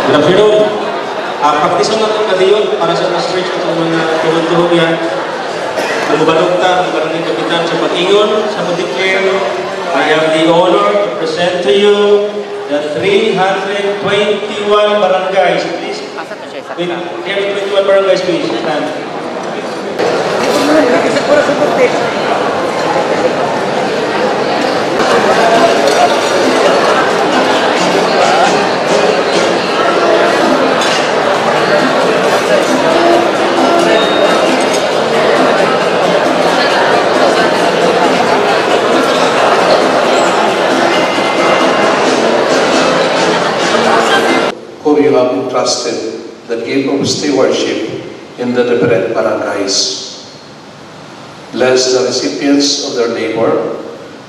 Good afternoon. Praktisan natin kadiyon para sa mas church itong mga tuhod-tuhod yan. Nagbabalog ta, ang barangay kapitan sa Patingon, sa Mudikler. I have the honor to present to you the 321 barangays. Please, 321 barangays, please. Stand. Whom you have entrusted the gift of stewardship in the different barangays. Bless the recipients of their labor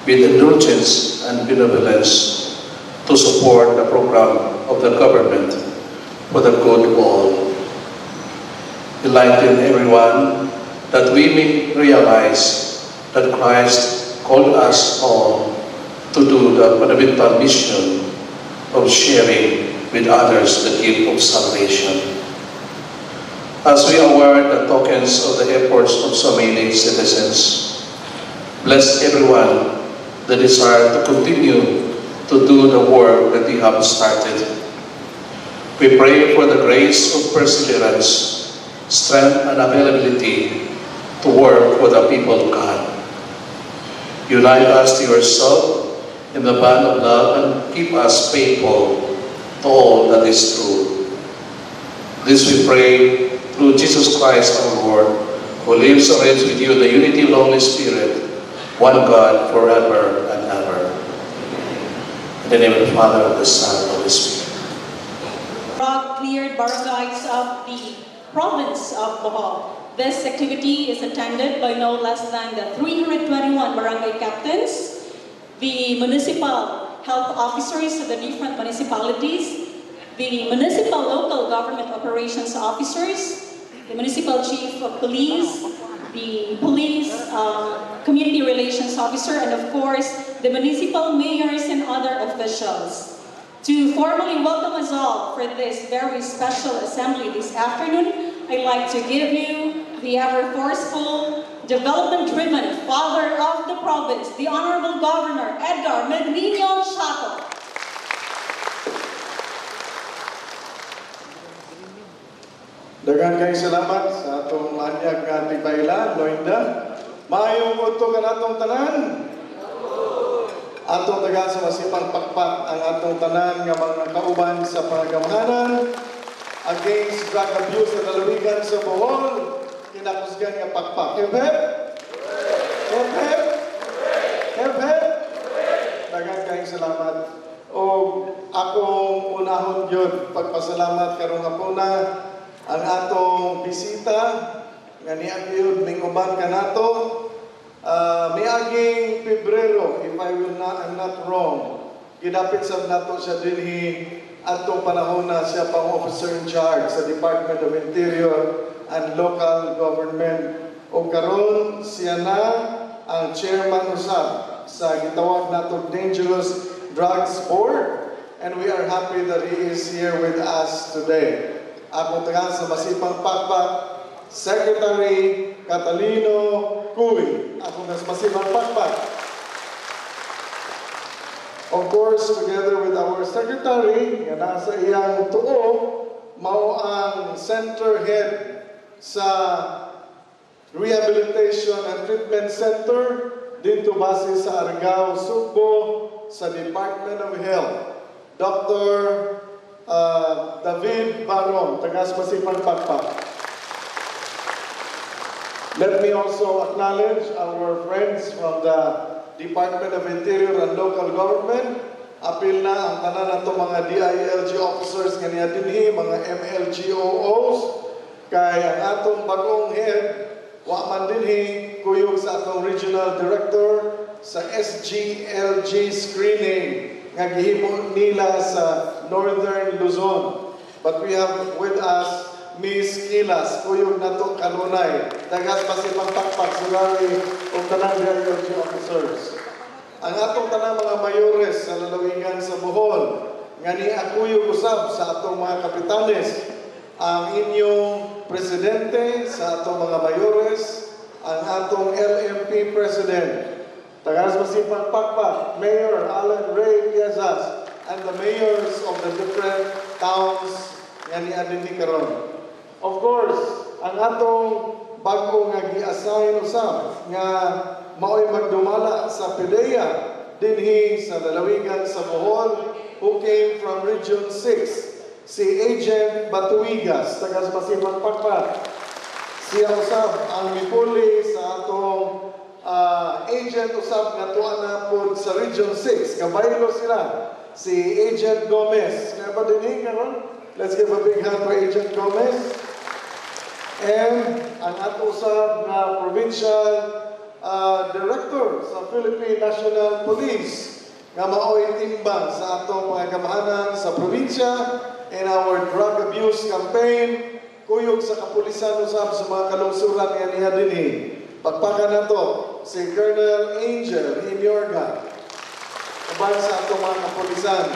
with indulgence and benevolence to support the program of the government for the good of all. Enlighten everyone that we may realize that Christ called us all to do the fundamental mission of sharing with others the gift of salvation. As we award the tokens of the efforts of so many citizens, bless everyone that desire to continue to do the work that you have started. We pray for the grace of perseverance, strength and availability to work for the people of God. Unite us to yourself in the bond of love and keep us faithful to all that is true. This we pray through Jesus Christ our Lord, who lives and reigns with you in the unity of the Holy Spirit, one God, forever and ever. In the name of the Father, and the Son, and the Holy Spirit. Cleared barangays of the province of Bohol. This activity is attended by no less than the 321 barangay captains, the municipal health officers of the different municipalities, the municipal local government operations officers, the municipal chief of police, the police community relations officer, and of course, the municipal mayors and other officials. To formally welcome us all for this very special assembly this afternoon, I'd like to give you the ever-forceful, development-driven father of the province, the Honorable Governor Edgar Medrino Chaco. Daghang kay salamat sa atong anyag nga tibayla, Loinda. Maayong udto ka natong tanan. Atong tagaan sa masipang pakpak ang atong tanan nga mga kauban sa pangagamhanan against drug abuse sa lalawigan sa Bohol. Kinakusgan nga pakpak. Hep-hep! Hep-hep! Hep-hep! Daghang kay salamat. O akong unahon yun, pagpasalamat karong hapuna ang atong bisita nga niya yun minguban ka nato miaging Pebrero, if I'm not wrong, gidapit sa nato siya dinhi atong panahon na siya pang officer in charge sa Department of Interior and Local Government. O karon siya na ang chairman usab sa gitawag nato Dangerous Drugs Board, and we are happy that he is here with us today. Ako tagaan sa masipang pakpak, Secretary Catalino Cuy. Ako na sa masipang pakpak. Of course, together with our Secretary, nga nasa iyang tuo, mao ang center head sa Rehabilitation and Treatment Center dito base sa Argao, Sugbo, sa Department of Health, Dr. David Barong, tagas Masipang Pakpak. Let me also acknowledge our friends from the Department of Interior and Local Government. Apil na ang tanan nato mga DILG officers nga niya dinhi, mga MLGOOs, kay ang atong bagong head, wa man dinhi, kuyog sa atong Regional Director sa SGLG screening nga gihimo nila sa Northern Luzon. But we have with us Miss Kilas, kuyog nato kanunay, tagas Masipang Pakpak, Sulari, o tanang DILG officers. Ang atong tanang mga mayores sa lalawigan sa Bohol, nga ni akuyog usab sa atong mga kapitanes, ang inyong presidente sa atong mga mayores, ang atong LMP President, tagas Masipang Pakpak, Mayor Alan Ray Piazas, and the mayors of the different towns nga ni adini karon. Of course, ang atong bago nga gi-assign usab nga mao'y magdumala sa PDEA dinhi sa lalawigan sa Bohol, who came from Region 6, si Agent Batuigas, tagas Masipang Pakpak. Siya usab ang mipuli sa atong agent usab nga tuwa na po sa Region 6, kabaylo sila, si Agent Gomez. Kaya ba dinhi karon? Let's give a big hand to Agent Gomez. And ang ato usab na provincial Director sa Philippine National Police nga mao'y timbang sa atong mga kamahanan sa probinsya in our drug abuse campaign, kuyog sa kapulisan usab sa mga kalungsuran nga niya dinhi. Pagpakan nato si Colonel Angel Himiorga uban sa atong mga kapulisan.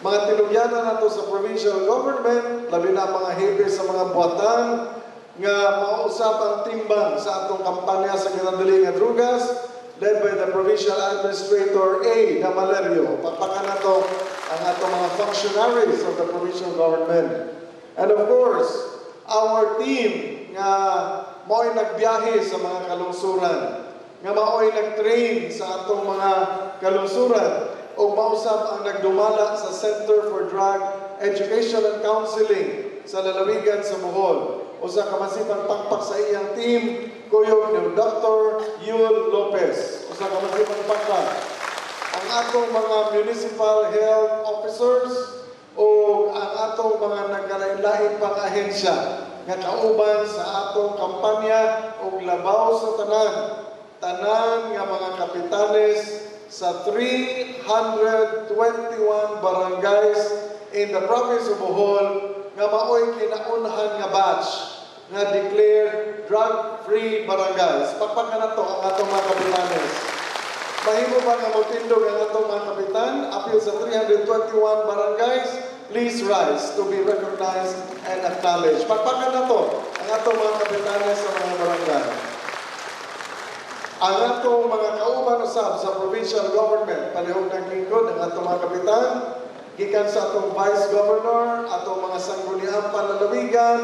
Mga tilugyanan nato sa provincial government, labi na mga hepe sa mga buwatan, nga mausap ang timbang sa atong kampanya sa kinadali nga drugas, led by the Provincial Administrator A. Damalerio. Pagpakan nato ang atong mga functionaries of the provincial government. And of course, our team nga mao'y nagbiyahe sa mga kalungsuran, nga mao'y nag-train sa atong mga kalungsuran, o mausap ang nagdumala sa Center for Drug Education and Counseling sa lalawigan sa Bohol. O sa Masipang Pakpak sa iyang team, kuyog ni Dr. Yul Lopez. O sa Masipang Pakpak, ang atong mga municipal health officers o ang atong mga nagkalain-lain pang ahensya nga kauban sa atong kampanya o labaw sa tanan nga mga kapitanes sa 321 barangays in the province of Bohol nga mao'y kinaunhan nga batch nga declared drug-free barangays. Pakpakan na to ang atong mga kapitanes. Mahimo ba nga motindog ang atong mga kapitan? Apil sa 321 barangays, please rise to be recognized and acknowledged. Pakpakan na to ang atong mga kapitanes sa mga barangay. Ang atong mga kauban usab sa provincial government, palihog ng lingkod ang atong mga kapitan, gikan sa atong Vice Governor, atong mga sangguniang panlalawigan,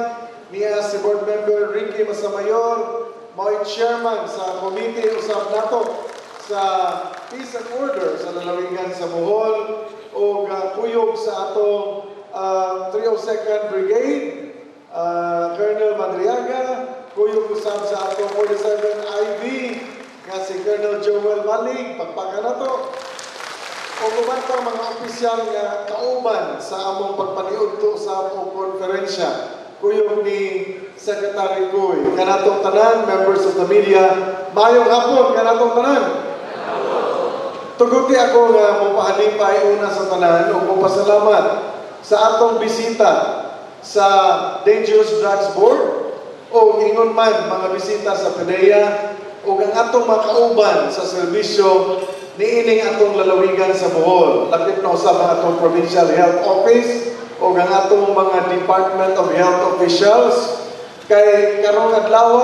niya si Board Member Ricky Masamayor, mao'y Chairman sa Committee Usab nato sa Peace and Order sa lalawigan sa Bohol, o kuyog sa atong 302nd Brigade, Colonel Madriaga, kuyog usab sa atong 47 IB, nga si Colonel Joel Malig, pagpakan na to. O kuman pa mga opisyal nga kauban sa among pagpaniudto sa among konferensya, kuyog ni Secretary Koy. Kanatong tanan, members of the media, mayong hapon, kanatong tanan. Tuguti ako nga mapahalipay una sa tanan o magpasalamat sa atong bisita sa Dangerous Drugs Board o ingon man mga bisita sa PDEA o ang atong makauban sa serbisyo niining atong lalawigan sa Bohol. Lapit na usab ang atong Provincial Health Office o ang atong mga Department of Health officials. Kay karong adlaw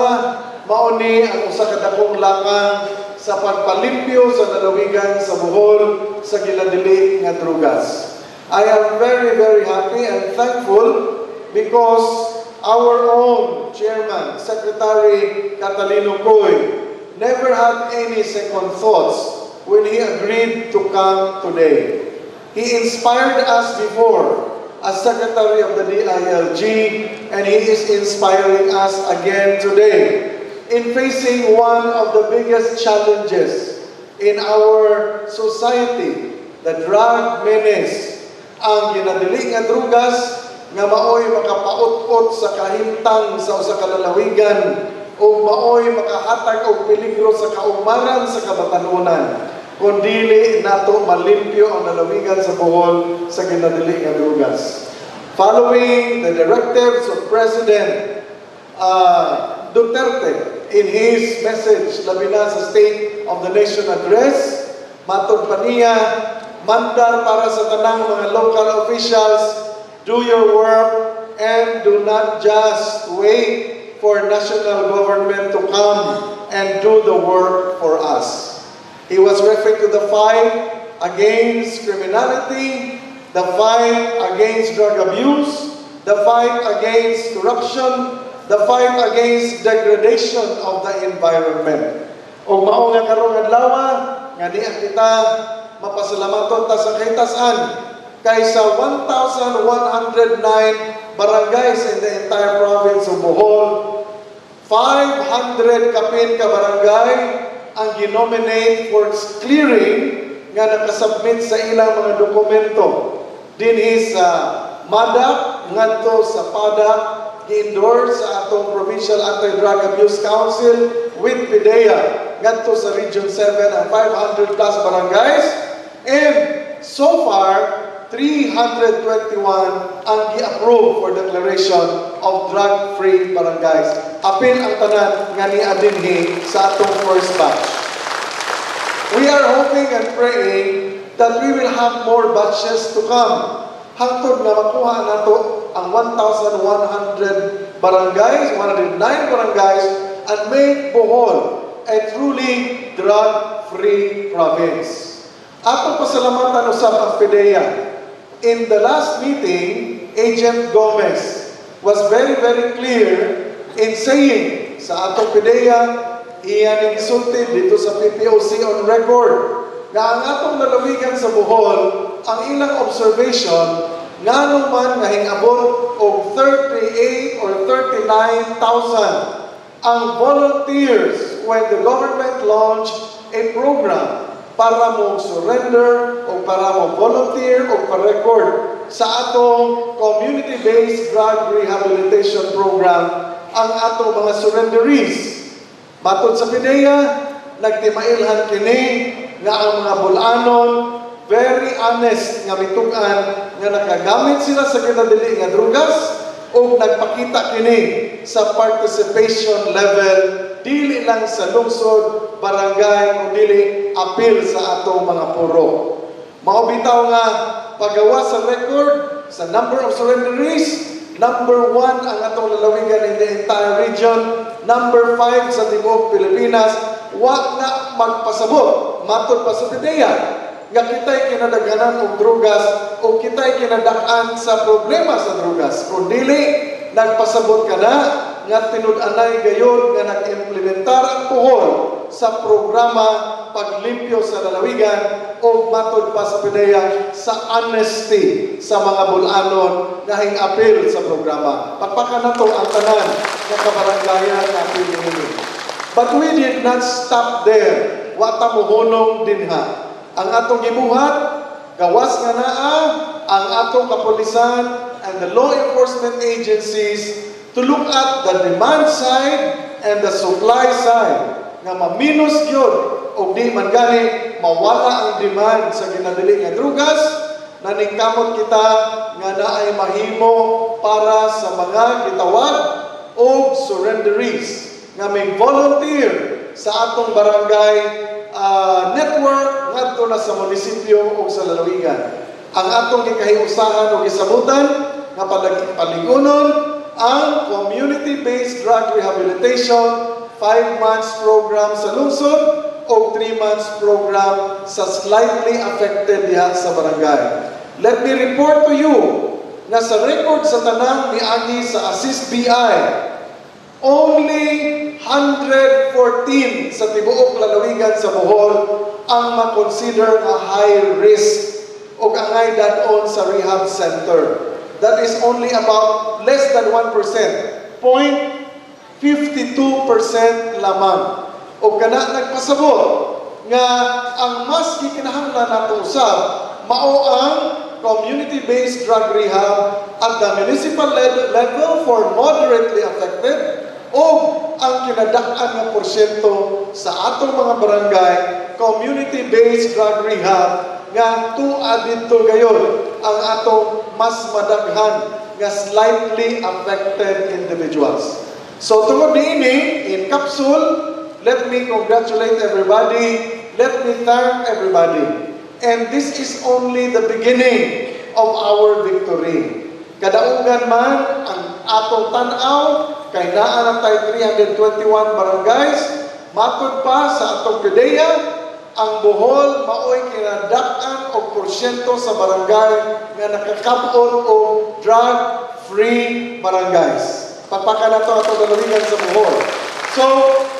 mauni ang usa ka dakong lakang sa pagpalimpyo sa lalawigan sa Bohol sa giladili nga drugas. I am very, very happy and thankful because our own Chairman, Secretary Catalino Coy, never had any second thoughts when he agreed to come today. He inspired us before as Secretary of the DILG, and he is inspiring us again today in facing one of the biggest challenges in our society, the drug menace. Ang ginadili nga drugas nga maoy makapaut-ut sa kahimtang sa usa ka lalawigan o maoy makahatag og peligro sa kaumaran sa kabatanunan kun dili nato malimpyo ang lalawigan sa Bohol sa ginadili nga drugas. Following the directives of President Duterte in his message labi na sa State of the Nation Address, matod pa niya, mandar para sa tanang mga local officials, do your work and do not just wait for national government to come and do the work for us. He was referring to the fight against criminality, the fight against drug abuse, the fight against corruption, the fight against degradation of the environment. O mao nga karong adlaw nga niya kita mapasalamaton ta sa kahitasan kaysa 1,109 barangays in the entire province of Bohol, 500 kapin ka barangay ang ginominate for clearing nga nakasubmit sa ilang mga dokumento dinhi sa MADAC ngadto sa PADAC, gi-endorse sa atong Provincial Anti-Drug Abuse Council with PIDEA ngadto sa Region 7 ang 500 plus barangays, and so far 321 ang gi-approve for declaration of drug-free barangays. Apil ang tanan nga niadinhi sa atong first batch. We are hoping and praying that we will have more batches to come. Hangtod na makuha nato ang 1,100 barangays, 109 barangays, and make Bohol a truly drug-free province. Atong pasalamatan usab ang PIDEA. In the last meeting, Agent Gomez was very, very clear in saying sa atong PIDEA, iya nagsulti dito sa PPOC on record na ang atong lalawigan sa Bohol, ang ilang observation, nga naman nga hingabot og 38 or 39,000 ang volunteers when the government launched a program para mo surrender o para mo volunteer o pa-record sa atong community-based drug rehabilitation program ang atong mga surrenderies. Matod sa PIDEA, nagtimailhan kini nga ang mga bulanon very honest nga mitugan nga nakagamit sila sa kinadili nga drugas o nagpakita kini sa participation level dili lang sa lungsod, barangay o dili apil sa atong mga puro. Mao bitaw nga paggawa sa record sa number of surrenderies, number 1 ang atong lalawigan in the entire region, number 5 sa tibuok Pilipinas, wa na magpasabot matod pa sa PIDEA nga kita'y kinadaghanan og drugas o kita'y kinadak-an sa problema sa drugas. Kung dili, nagpasabot ka na nga tinud-anay gayon nga nag-implementar ang Bohol sa programa paglimpyo sa lalawigan o matod pa sa PIDEA sa honesty sa mga bulanon nga hing-apil sa programa. Pagpaka na to ang tanan ng kabaranggayan na apil nini. But we did not stop there. Wata mohonong dinha. Ang atong gibuhat, gawas nga naa ang atong kapulisan and the law enforcement agencies to look at the demand side and the supply side nga maminus gyud o di man gani mawala ang demand sa ginadili nga drugas na ningkamot kita nga naay mahimo para sa mga gitawag o surrenderies nga may volunteer sa atong barangay network ngadto na sa munisipyo o sa lalawigan. Ang atong gikahiusahan o gisabutan nga paligunon ang community-based drug rehabilitation 5 months program sa lungsod o 3 months program sa slightly affected diha sa barangay. Let me report to you na sa record sa tanang miagi sa Assist BI, Only 114 sa tibuok lalawigan sa Bohol ang makonsider nga high risk o angay dadon sa rehab center. That is only about less than 1%, 0.52% lamang. O kana nagpasabot nga ang mas gikinahanglan nato usab mao ang community-based drug rehab at the municipal level for moderately affected o ang kinadak-an nga porsyento sa atong mga barangay community-based drug rehab nga tuad dito gayon ang atong mas madaghan nga slightly affected individuals. So tungod niini, in capsule, let me congratulate everybody, let me thank everybody. And this is only the beginning of our victory. Kadaugan man ang atong tan-aw, kay naa na tayo 321 barangays, matud pa sa atong PDEA, ang Bohol maoy kinadak-an og porsyento sa barangay nga nakakab-on og drug-free barangays. Pagpaka na ito atong lalawigan sa Bohol. So,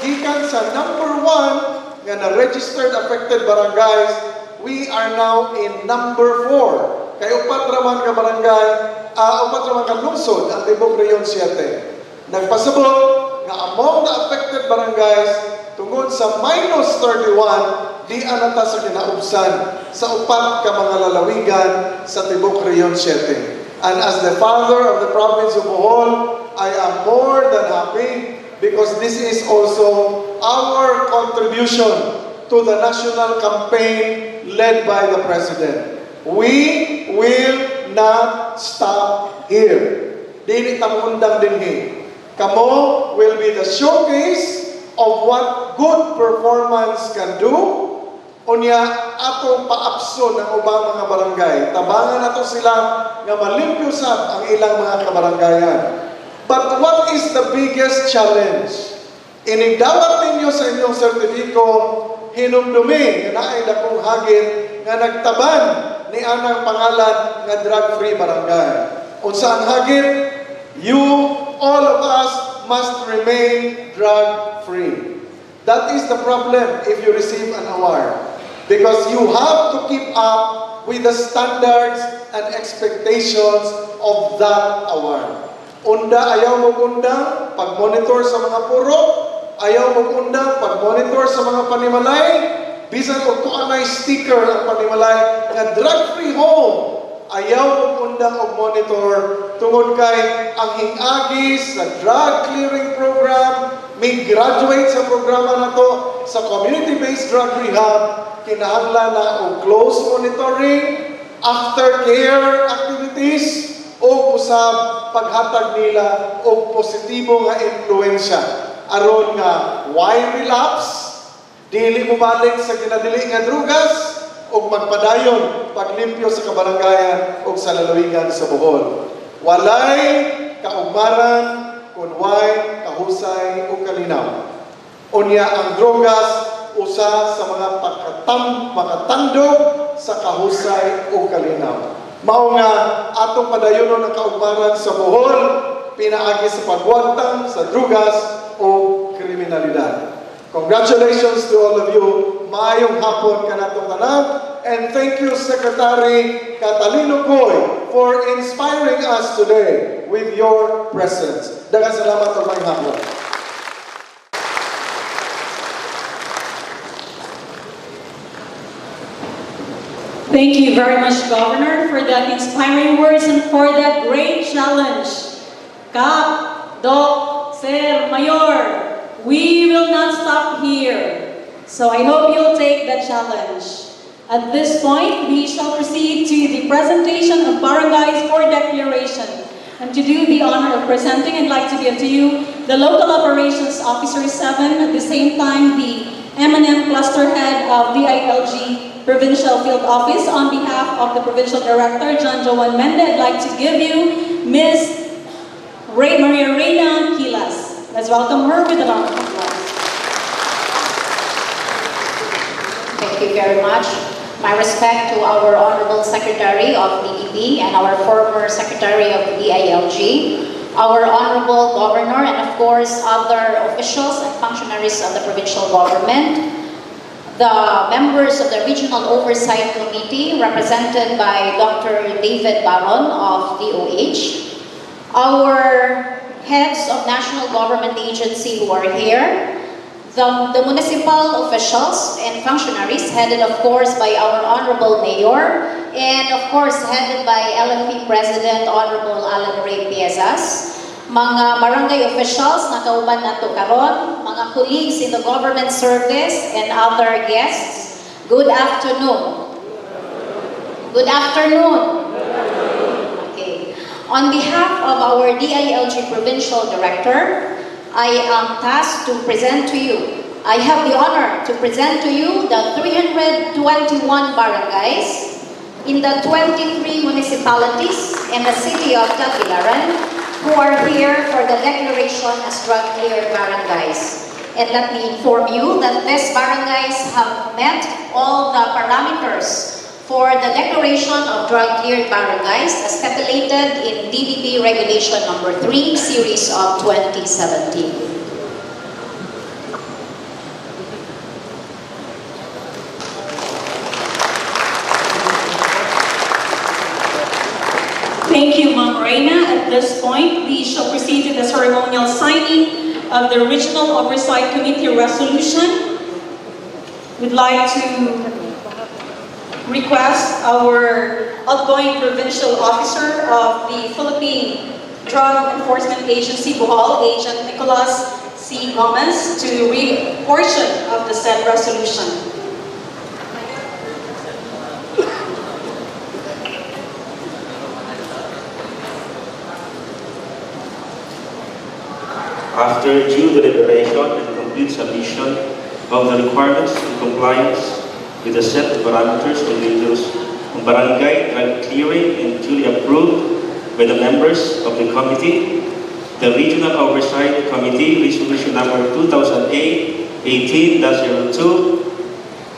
gikan sa number 1 nga na-registered affected barangays, we are now in number 4. Kay upat raman ka barangay, upat raman ka lungsod ang Tibok Rehiyon 7. Nagpasabot nga among the affected barangays tungod sa minus 31, di anata sa kinaubsan sa upat ka mga lalawigan sa Tibok Rehiyon 7. And as the father of the province of Bohol, I am more than happy because this is also our contribution to the national campaign led by the President. We will not stop here. Dili tamundang dinhi. Kamo will be the showcase of what good performance can do. Unya atong paapso ng ubang mga barangay. Tabangan nato sila nga malimpyo sab ang ilang mga kabaranggayan. But what is the biggest challenge? Inigdawat ninyo sa inyong sertifiko, hinumdumi nga naay dakong hagit nga nagtaban ni anang pangalan nga drug-free barangay. Unsa ang hagit? You, all of us, must remain drug-free. That is the problem if you receive an award. Because you have to keep up with the standards and expectations of that award. Unda, ayaw mo undang pag-monitor sa mga puro, ayaw mo undang pag-monitor sa mga panimalay, bisan kung tuanay sticker ang panimalay nga drug-free home, ayaw mo undang og monitor tungod kay ang hingagi sa drug clearing program, may graduate sa programa na to sa community-based drug rehab, kinahanglan na og close monitoring, aftercare activities, o usab paghatag nila og positibo nga influensya aron nga why relapse, dili mo balik sa kinadili nga drugas og magpadayon paglimpyo sa kabarangayan og sa lalawigan sa Bohol. Walay kaugmaran kun way kahusay o kalinaw. Unya ang drogas usa sa mga makatandog sa kahusay o kalinaw. Mao nga atong padayonon ang kaugmaran sa Bohol pinaagi sa pagwantang sa drugas o kriminalidad. Congratulations to all of you. Maayong hapon kanatong tanan. And thank you, Secretary Catalino Goy, for inspiring us today with your presence. Daghang salamat o maayong hapon. Thank you very much, Governor, for that inspiring words and for that great challenge. Kap, Doc, Sir, Mayor, we will not stop here. So I hope you'll take that challenge. At this point, we shall proceed to the presentation of barangays for declaration. And to do the honor of presenting, I'd like to give to you the Local Operations Officer 7, at the same time the M&M Cluster Head of DILG Provincial Field Office. On behalf of the Provincial Director, John Joan Mende, I'd like to give you Ms. Maria Reyna Quilas. Let's welcome her with a round of applause. Thank you very much. My respect to our Honorable Secretary of DEP and our former Secretary of the DILG, our Honorable Governor, and of course other officials and functionaries of the provincial government, the members of the Regional Oversight Committee represented by Dr. David Baron of DOH, our heads of national government agency who are here, the municipal officials and functionaries headed of course by our Honorable Mayor, and of course headed by LFP President Honorable Alan Ray Piezas, mga barangay officials na kauban nato karon, mga colleagues in the government service and other guests, good afternoon. Good afternoon. Okay. On behalf of our DILG Provincial Director, I am tasked to present to you, I have the honor to present to you the 321 barangays in the 23 municipalities in the city of Tagbilaran who are here for the declaration as drug-cleared barangays. And let me inform you that these barangays have met all the parameters for the declaration of drug-cleared barangays as stipulated in DDB Regulation Number 3, Series of 2017. Thank you, Ma'am Reina. At this point, we shall proceed to the ceremonial signing of the Regional Oversight Committee resolution. We'd like to request our outgoing provincial officer of the Philippine Drug Enforcement Agency, Bohol, Agent Nicholas C. Gomez, to read a portion of the said resolution. After due deliberation and complete submission of the requirements and compliance with the set parameters and details on barangay drug clearing and duly approved by the members of the committee, the Regional Oversight Committee Resolution Number 2008-18-02,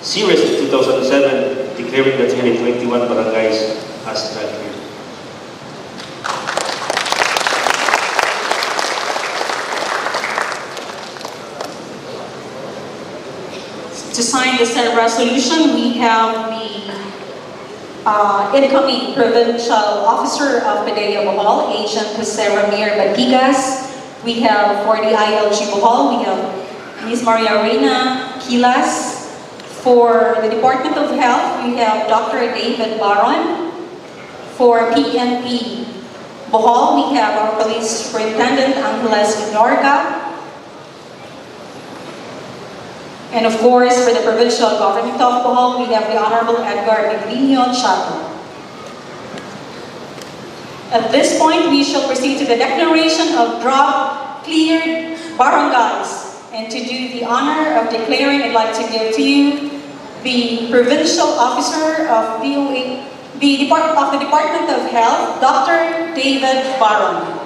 Series 2007, declaring the 321 barangays as drug cleared. To sign the said resolution, we have the incoming Provincial Officer of PDEA Bohol, Agent Jose Ramir Brgys. We have for the ILG Bohol, we have Ms. Maria Reina Quilas. For the Department of Health, we have Dr. David Baron. For PNP Bohol, we have our Police Superintendent Angeles Vinorga. And of course, for the Provincial Government of Bohol, we have the Honorable Edgar Miglinio Chato. At this point, we shall proceed to the declaration of drug-cleared barangays. And to do the honor of declaring, I'd like to give to you the Provincial Officer of the Department of Health, Dr. David Baron.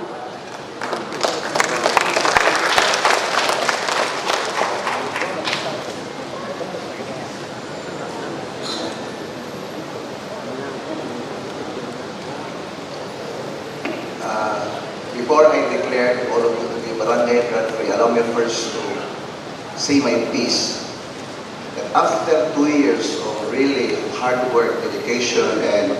Before I declare all of you to be barangay drug-free, allow me first to say my piece. That after 2 years of really hard work, dedication, and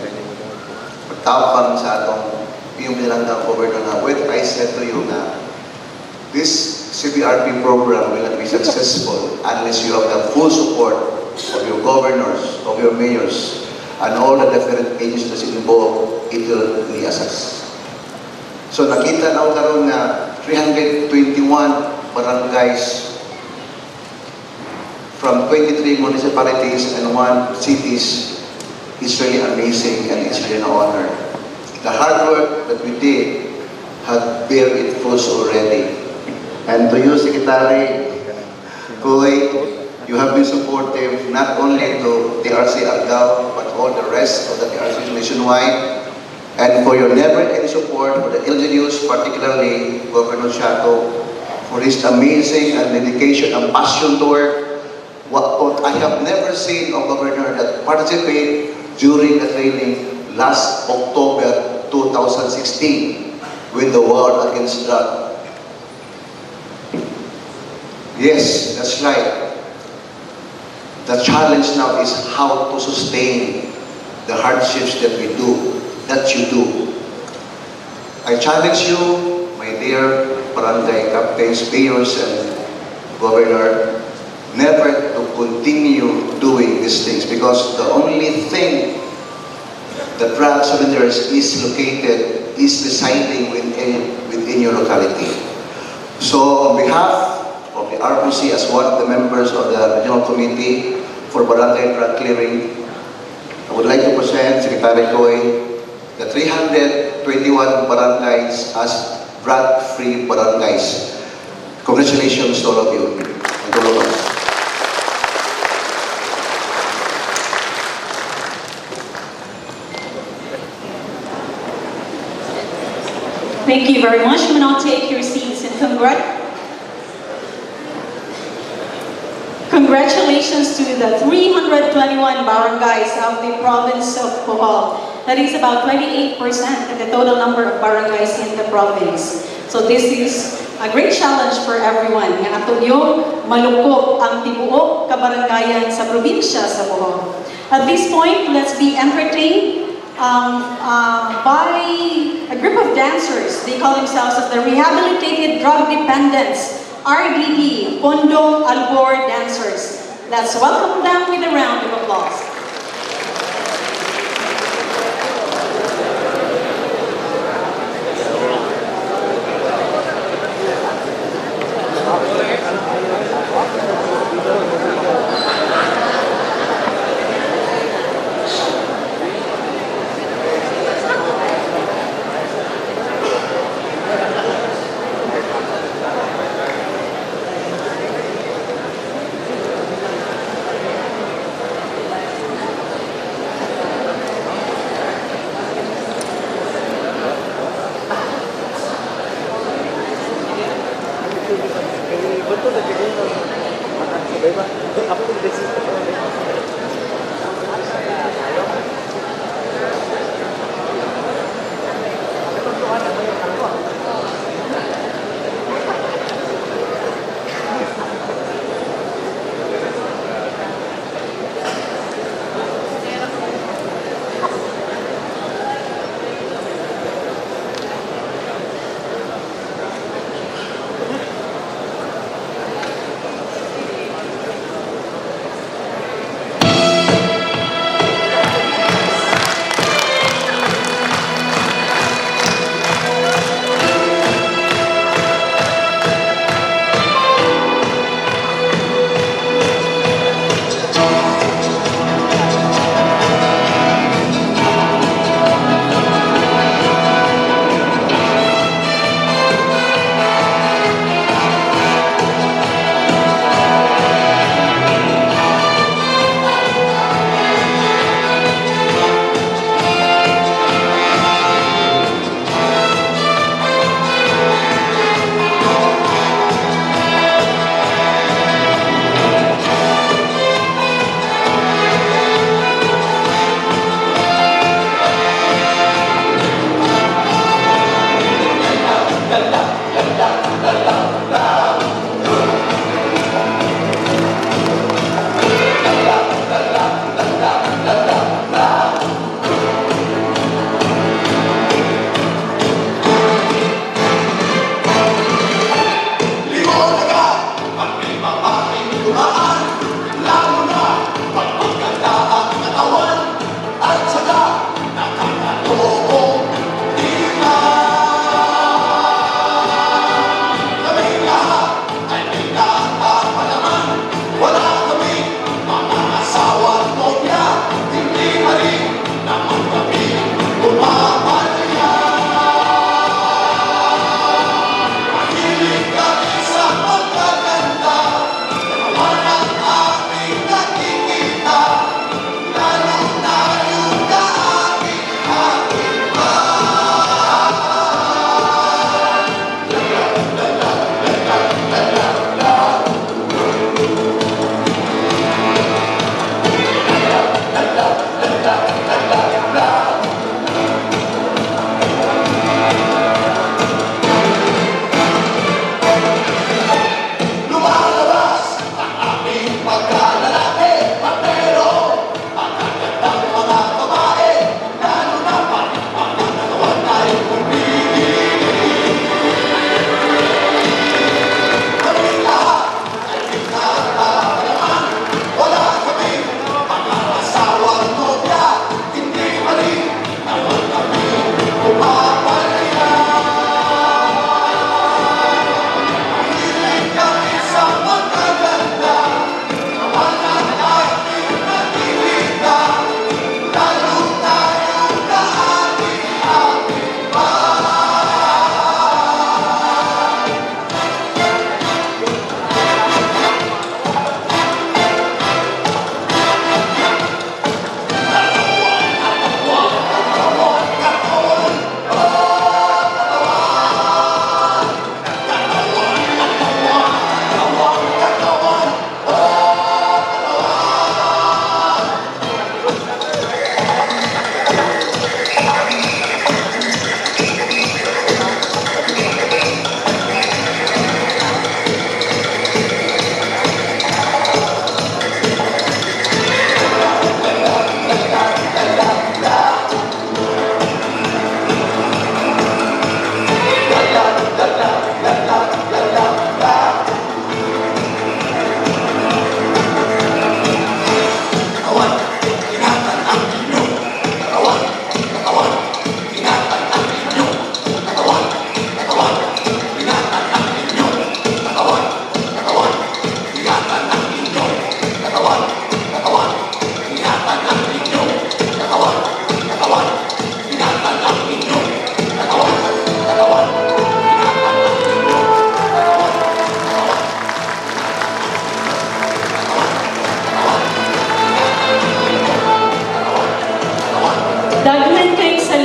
pagtapang sa atong yung nilandang governor na when I said to you na this CBRP program will not be successful unless you have the full support of your governors, of your mayors, and all the different agencies involved, it will be a success. So nakita na karon nga 321 barangays from 23 municipalities and 1 cities is really amazing and it's really an honor. The hard work that we did had bear its fruits already. And to you, Secretary Koy, you have been supportive not only to DRC Algao but all the rest of the DRC nationwide. And for your never-ending support for the LGUs, particularly Governor Chato, for his amazing and dedication and passion to work. What I have never seen a governor that participate during the training last October 2016. win the war against drug. Yes, that's right. The challenge now is how to sustain the hardships that we do, that you do. I challenge you, my dear barangay captains, mayors, and governor, never to continue doing these things, because the only thing the drug surrenders is located, is residing within your locality. So on behalf of the RPC, as one of the members of the Regional Committee for Barangay Drug Clearing, I would like to present Secretary Koy the 321 barangays as drug-free barangays. Congratulations to all of you and to all of us. Thank you very much. You may now take your seats and congratulations to the 321 barangays of the province of Bohol. That is about 28% of the total number of barangays in the province. So this is a great challenge for everyone. Nga ato yung malukop ang tibuok kabarangayan sa probinsya sa Bohol. At this point, let's be entertained by a group of dancers. They call themselves the Rehabilitated Drug Dependents, RDD, Pondo Albor Dancers. Let's welcome them with a round of applause.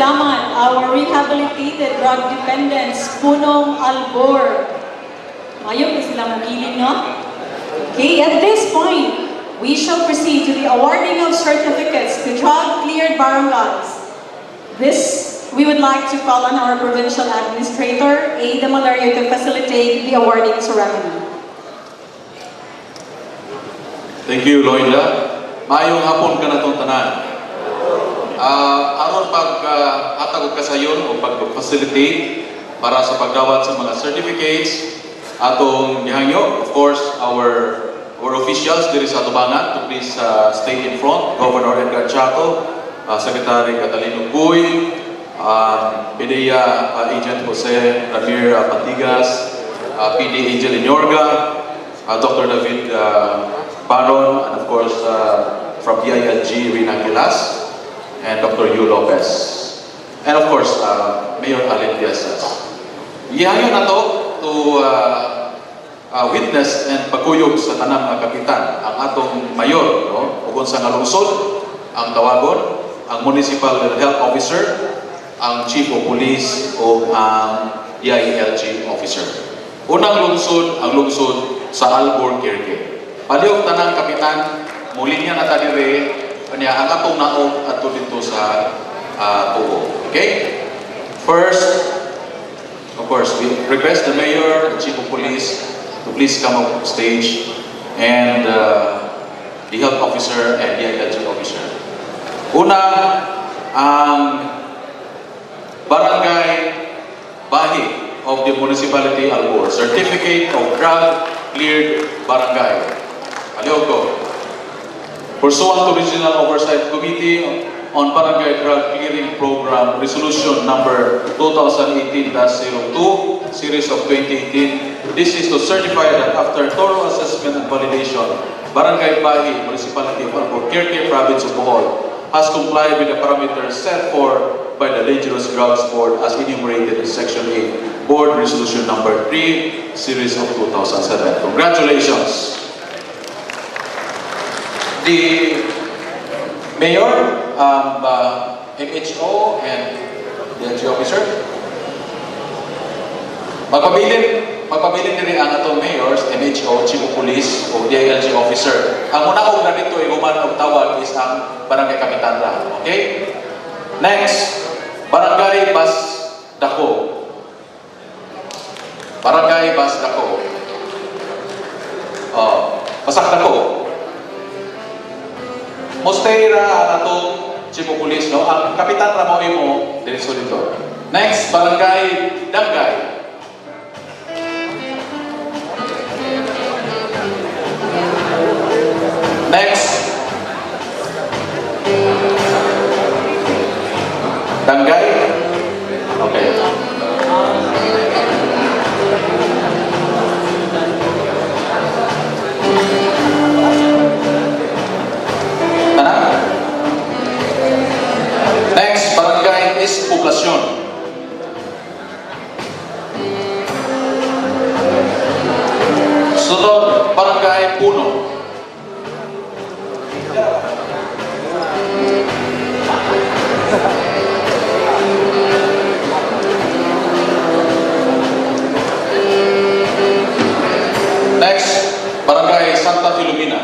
Pasilaman, our rehabilitated drug dependents, Punong Albor. Mayo pa sila magiling, no? Okay, at this point, we shall proceed to the awarding of certificates to drug-cleared barangays. This, we would like to call on our provincial administrator, Ada Malario, to facilitate the awarding ceremony. Thank you, Loida. Mayong hapon ka na itong tanan. Aron pag-atagod ka sa yun o pag-facilitate para sa pagdawat sa mga certificates, atong gihangyo, of course, our officials diri sa Tubangan to please stay in front. Governor Edgar Chato, Secretary Catalino Puy, PDEA Agent Jose Ramir Patigas, PD Angel Inyorga, Dr. David Baron, and of course from DILG Rina Gilas, and Dr. Yu Lopez, and of course Mayor Alin Diazas. Gihangyo na to witness and pagkuyog sa tanang nga kapitan ang atong mayor, no? Ug sa nga lungsod, ang tawagon, ang municipal health officer, ang chief of police o ang DILG officer. Unang lungsod, ang lungsod sa Albuquerque. Paliog tanang kapitan, muli niya natadire kanya ang atong naog at dito sa tubo. Okay? First, of course, we request the mayor, the chief of police to please come up stage, and the health officer and the DILG officer. Una, ang barangay Bahi of the municipality Albor, certificate of drug cleared barangay. Aliog ko. Pursuant to Regional Oversight Committee on Barangay Drug Clearing Program Resolution number 2018-02, series of 2018, this is to certify that after thorough assessment and validation, Barangay Bahi, Municipality of Albuquerque, Province of Bohol, has complied with the parameters set forth by the Dangerous Drugs Board as enumerated in Section 8, Board Resolution number 3, series of 2007. Congratulations! The Mayor, MHO, and the LG officer, magpabilin nila ang atong mayors, MHO, Chief of Police, o DILG officer. Ang unang na dito ay human o tawag is ang barangay kapitan ra. Okay? Next, Barangay Bas Dako. Barangay Bas Dako. Basak Dako. Mosteira ang atong Chief of Police, no? Ang kapitan ra mo diretso dito. Next, Barangay Dangay. Next, Dangay. Okay. Next, Barangay is Poblacion. Sunod, Barangay Puno. Next, Barangay Santa Filomena.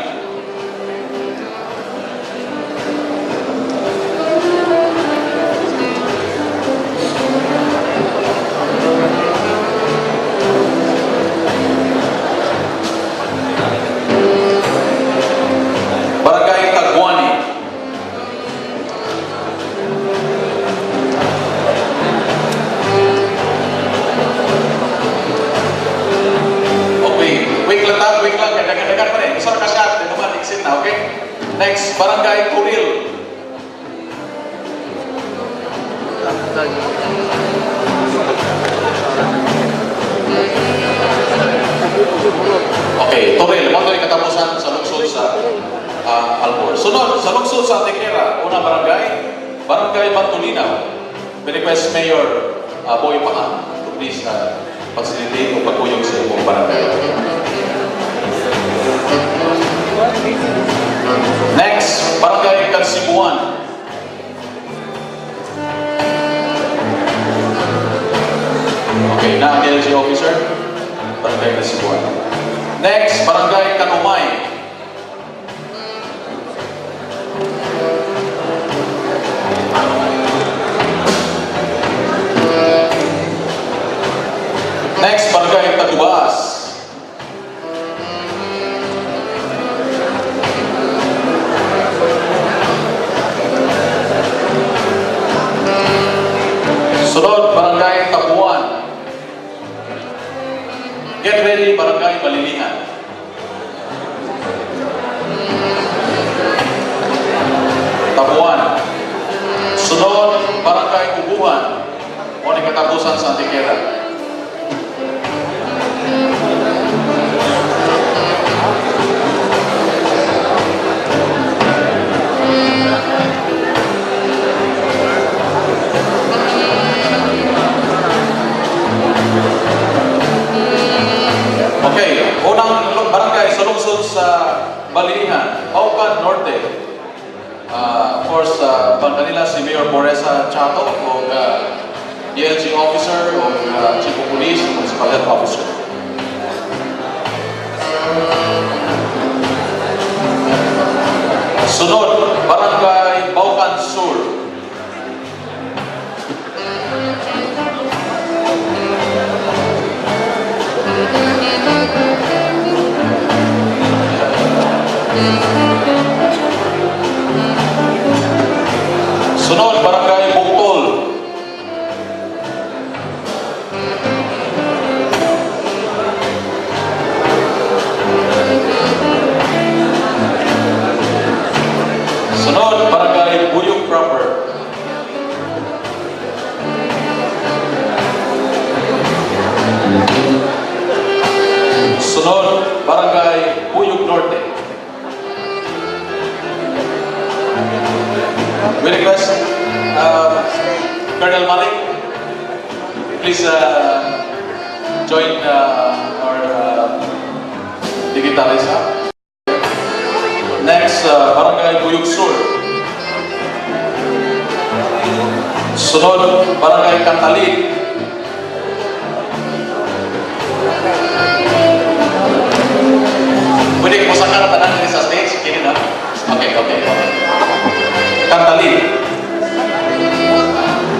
Barangay Taguani. Okay, wait lang, dagan-dagan pa rin. Gusto na ka-shot, di naman, exit na, okay? Next, Barangay Kuril. Okay, Toril, mo ito yung katapusan sa lungsod sa Albor. Sunod, sa lungsod sa Antequera, unang barangay, Barangay Bantulinaw. Request Mayor Boy Pahan to please facilitate o pagkuyog sa ibong barangay. Next, Barangay Kansibuan. PLG officer, Barangay Kasibuan. Next, Barangay Kanumay. Next, Barangay Tagubaas. Sunod, Barangay Tabuan. Get ready, Barangay Malilihan. Tabuan. Sunod, Barangay Ubuhan. O ni katapusan sa Antiquera. Okay, unang barangay sa lungsod sa Balilihan, Paucan Norte. Of course, kanila si Mayor Boresa Chato o PLG officer o Chief of Police, Municipal Health Officer. Sunod, Barangay Paucan Sur. Sunod, Barangay Bungtol. Sunod, Barangay Buyog Proper. Sunod, Barangay Buyog Norte. We request Colonel Malik, please join our digitalisa. Next, Barangay Buyog Sur. Sunod, Barangay Cantalid. Pwede ko sa karatanan din sa stage? Kini na? Okay. Cantalid.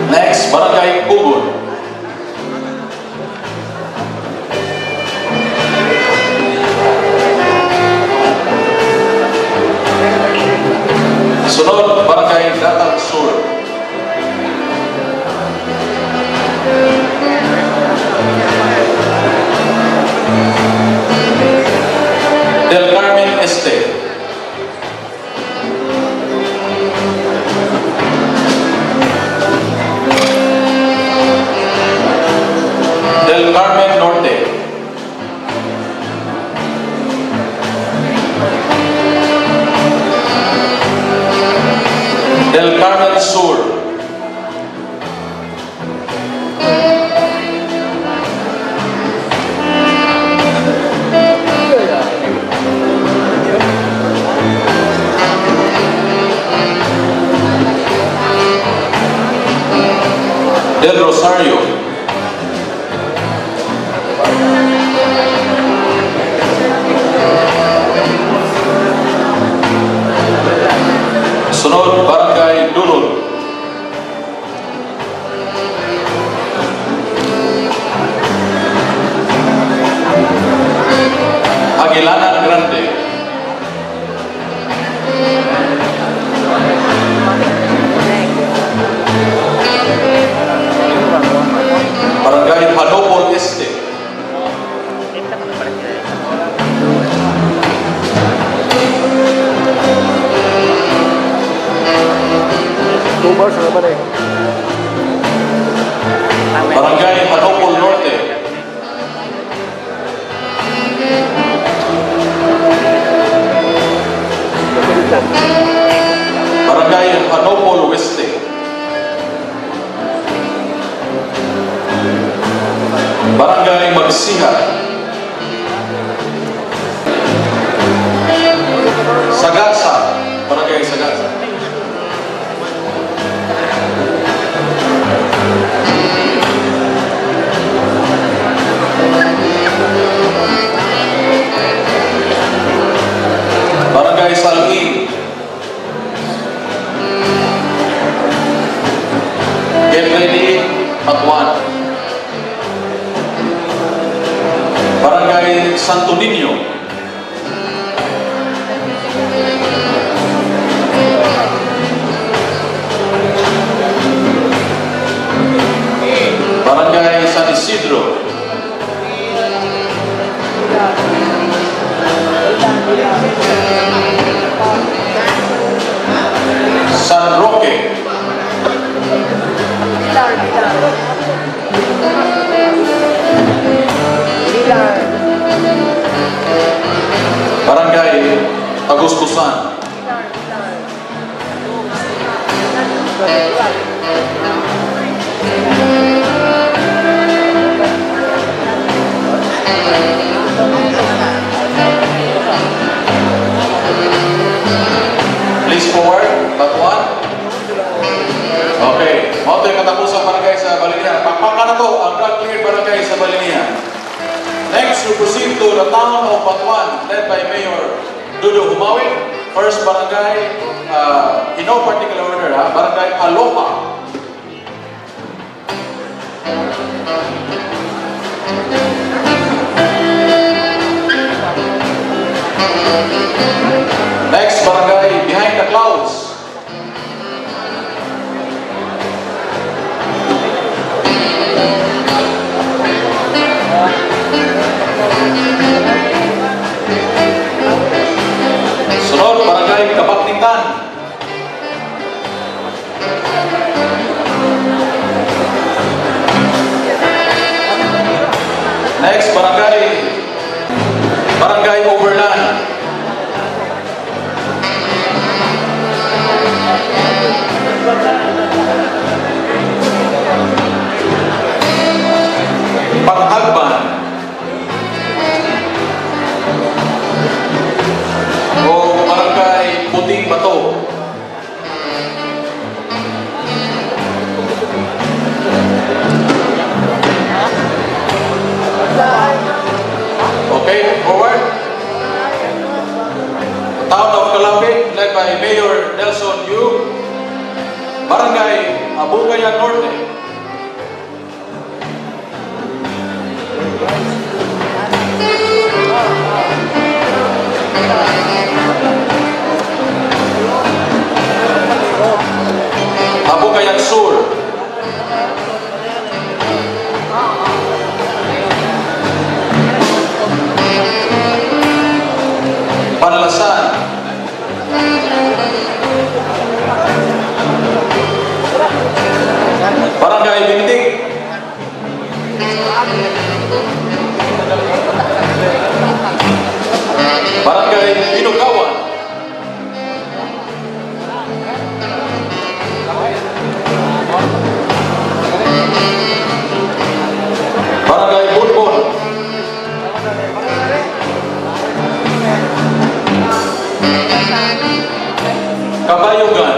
Next, Barangay Kugon. Sunod, Barangay Datang Sur. Del Carmen Este. Del Carmen Norte. Del Carmen Sur. Del Rosario. Sunod, Barangay Dulul. Aguilanan Grande. Barangay Hanopol Este. Barangay Hanopol Norte. Barangay Hanopol Oeste. Barangay Magsiha. Sagasa. Barangay Sagasa. Barangay D, Patuan. Barangay Santo Niño. Barangay San Isidro. San Roque. Barangay Agustusan. Please forward, Batuan. Okay, mo ito yung katapusang barangay sa Balinia. Pakpaka na to ang drug cleared barangay sa Balinia. Next, we proceed to the town of Batuan, led by Mayor Dudo Humawin. First barangay, in no particular order, barangay Aloha. Next, barangay Behind the Clouds. Sunod, barangay Kabaktitan. Next, barangay Overland. Panghagban. O barangay Puting Bato. Okay, forward. Town of Calapit, led by Mayor Nelson Yu. Barangay Abugaya Norte. Abugaya Sur. Panlasan. Barangay Bintik. Barangay Binugawan. Barangay Bunbon. Kabayugan.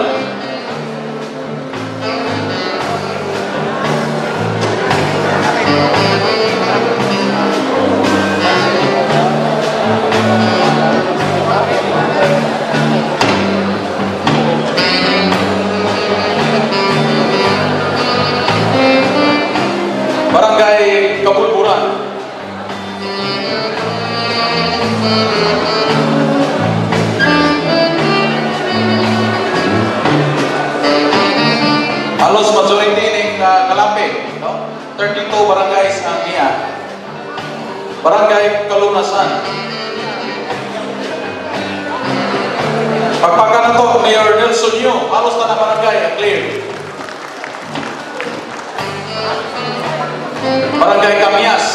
Barangay Kabulburan. Halos majority ng Kalapit, no? 32 barangays ang iya. Barangay Kalunasan. Pagpaka na to, Mayor Nelson Yu, halos na barangay ang clear. Barangay Kamias.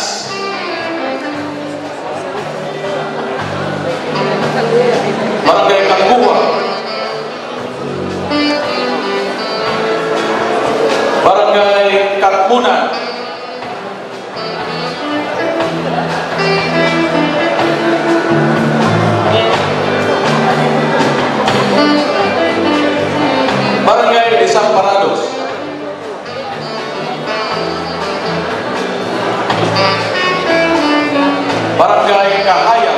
Barangay Kanguha. Barangay Katmunan. Barangay Desamparados. Barangay Kahaya.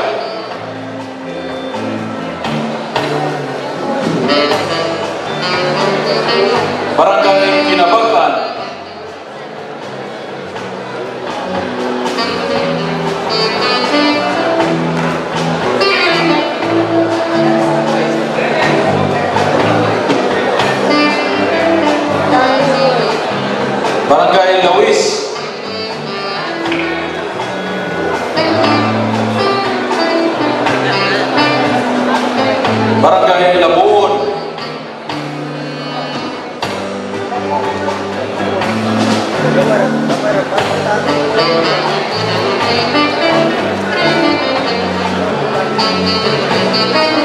Barangay Kinabakan.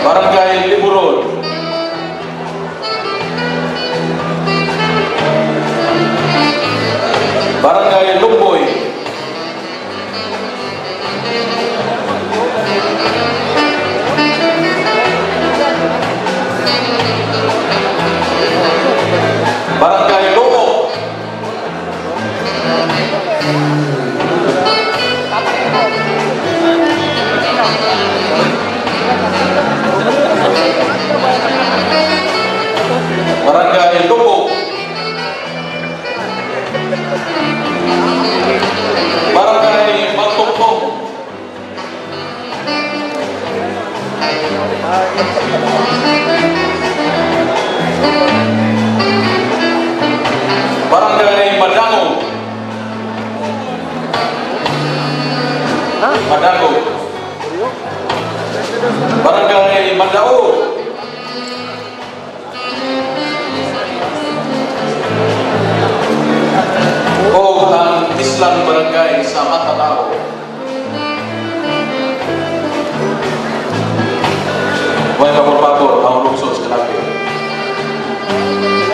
Barangay Liburon. Barangay Lumboy. Barangay Loo. Barangay Lupo. Barangay Magtongtong. Barangay Madango. Madango. Barangay Mandao. O ang Islang Barangay sa Matatao. Welcome po pa po ang lungsod sa Kalapit.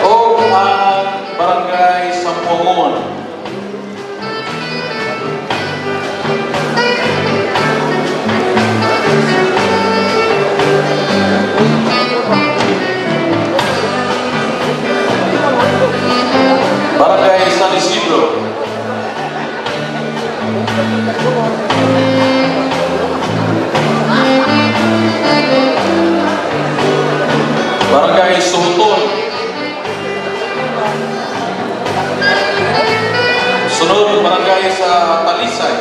O ang Barangay Sampungon. Barangay San Isidro. Barangay Sumuton. Sunod, barangay sa Talisay.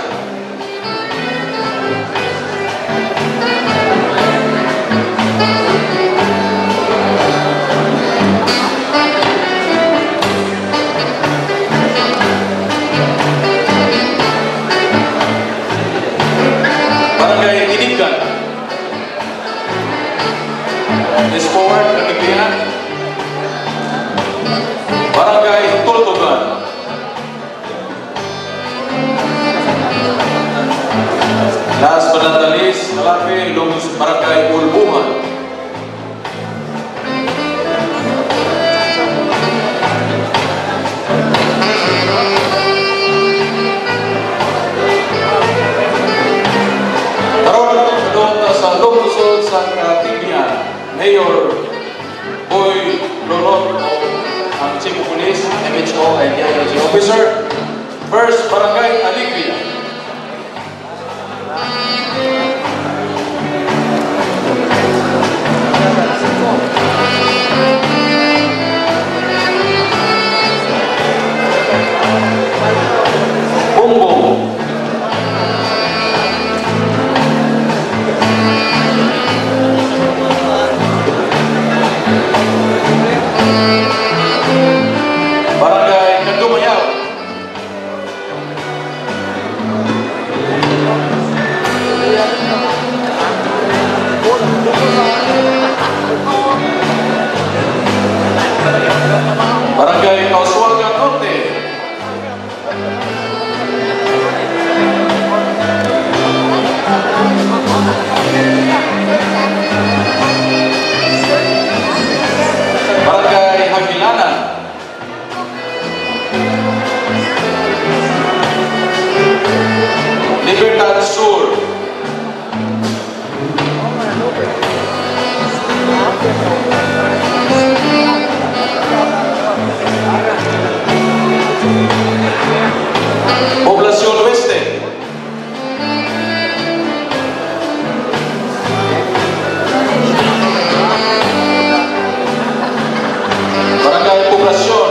Barangay Tinigan. Is forward, Katipian. Barangay Tultugan. Las Banandalis, Kalapit, Lungus, Barangay Ulbuhan. Karon doon sa lungsod sa Katipian, Mayor Boy Lorot, ang Chief of Police, MHO, and DILG Officer. First, Barangay Aligria. Bumbong. Barangay Kandumayaw. Barangay Kauswagan Norte. Barangay Hagilanan. Libertad Sur. Población Oeste. Barangay Población.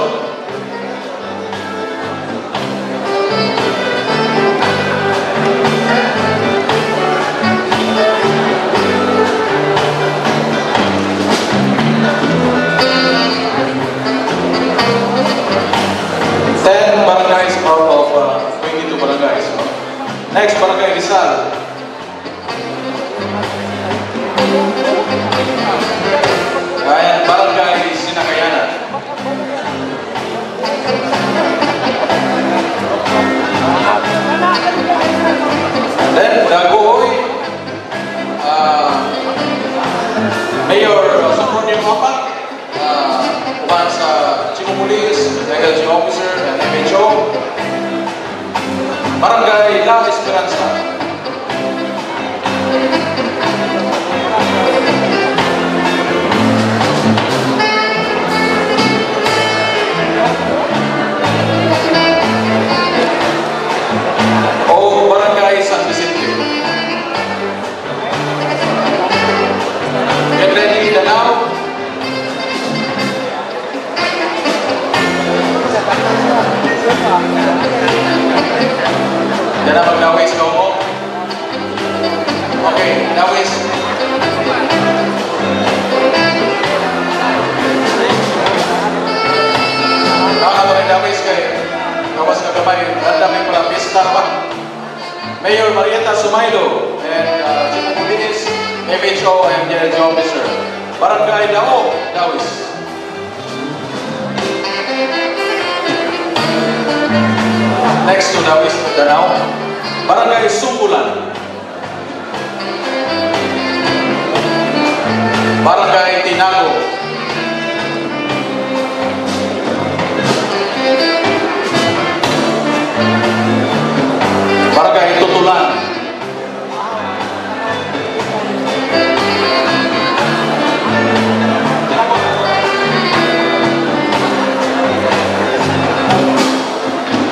Barangays out of 22 barangays. No? Next, Barangay Rizal. Ayan, Barangay Sinakayanan. PLG officer and MHO. Barangay La Esperanza. O Barangay San Vicente. Get ready now. Yan na mag-nawis ka mo. Okay, nawis. Nawis kayo. Kawas ka kamay. Ang dami pala pista pa. Mayor Marieta Sumaylo and Chief of Police, MHO and PLG officer. Barangay Lao, nawis. Next to Nawis Danao, Barangay Sumbulan, Barangay Tinago, Barangay Tutulan,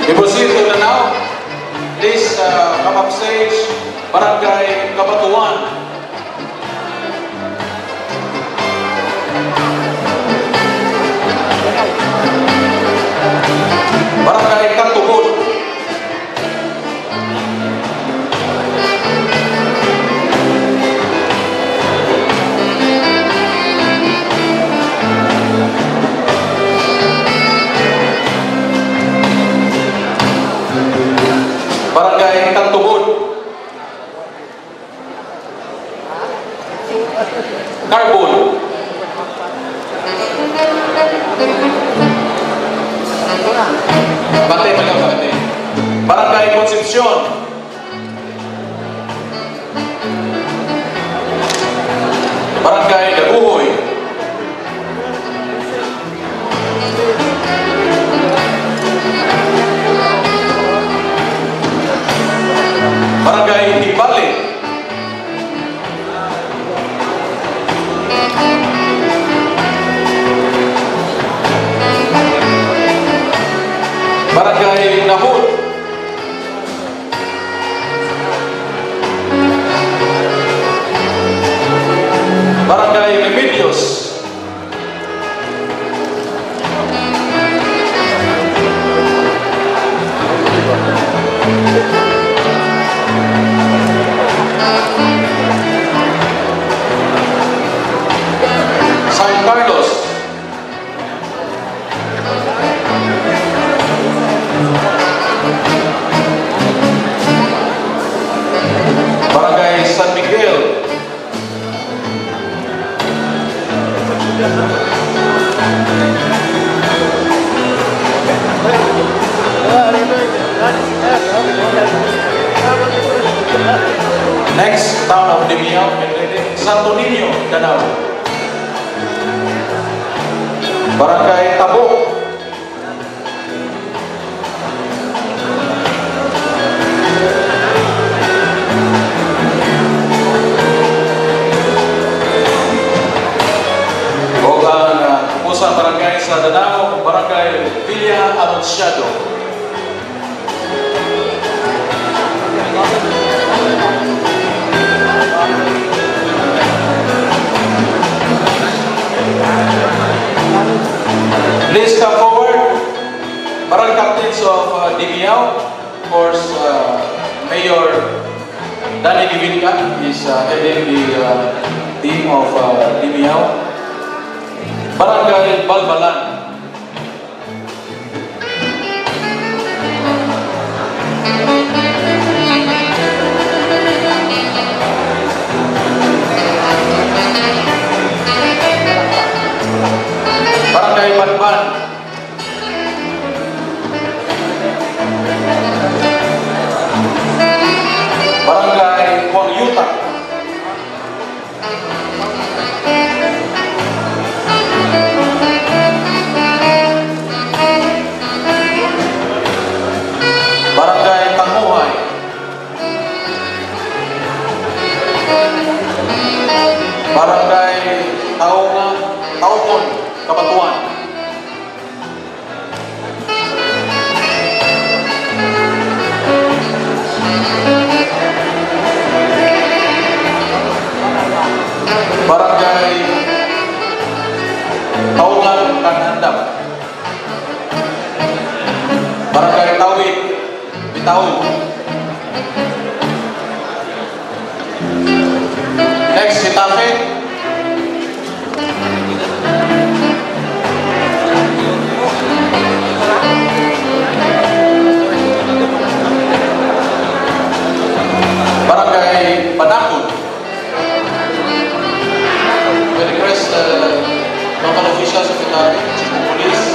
we proceed to the now. Please come up stage. Barangay Kabatuan. Barangay Katubod. Barangay Katubod. Carbon. Bantay mo lang, bantay. Barangay Concepcion. Barangay Daguhoy. Barangay Timbale. Barangay Nahud. Barangay Remedios. San Carlos. Barangay San Miguel. Next, town of Dimiao, Santo Niño, Danao. Barangay Tabo. O ang pusang barangay sa Danao, Barangay Villa Anunciado. Please come forward. Barangay Captains of Dimiao. Of course, Mayor Danny Divinca is heading the team of Dimiao. Barangay Balbalan. Barangay Banban. Barangay Huang Yuta. Taub. Next, si Tafe. Barangay Banakun. We request local officials of the Chief of Police,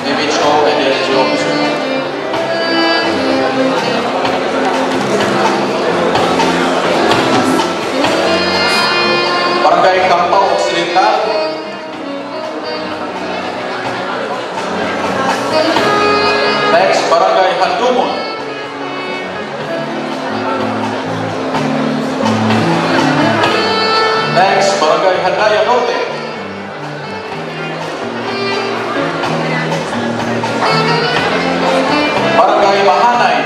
MHO, and the LGO officer. Barangay Kampao Occidental. Next, Barangay Handumon. Next, Barangay Handaya Norte. Barangay Mahanay.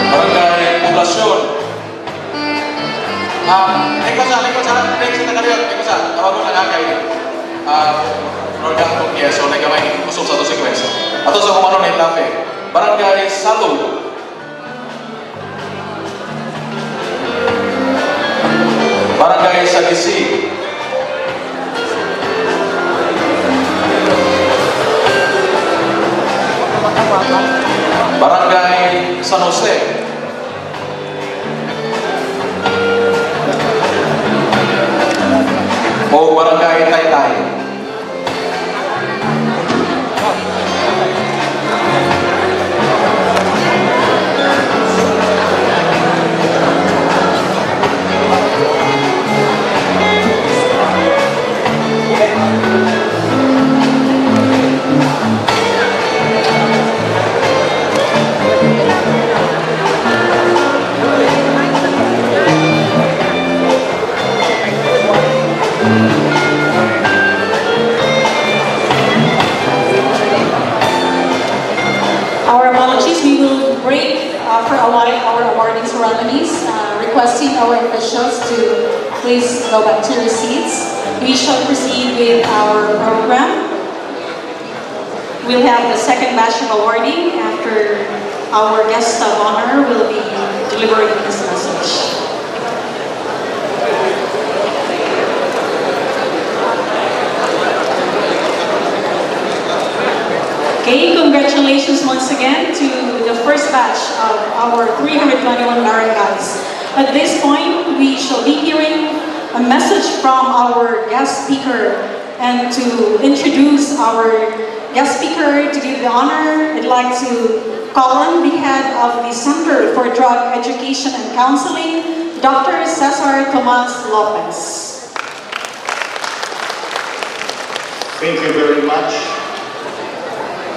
Barangay Poblasyon. Next kita kalian, tawag ko na kay Rodan Tokyo, so nagkamay usok sa to sequence. Ato sa kumano na itape. Barangay Salud. Barangay Sagisi. Barangay San Jose. O Barangay Taytay. Our apologies, we will break for a while our awarding ceremonies, requesting our officials to please go back to your seats. We shall proceed with our program. We'll have the second batch of awarding after our guest of honor will be delivering this message. Okay, congratulations once again to the first batch of our 321 barangays. At this point, we shall be hearing a message from our guest speaker. And to introduce our guest speaker to give the honor, I'd like to call on the head of the Center for Drug Education and Counseling, Dr. Cesar Tomas Lopez. Thank you very much.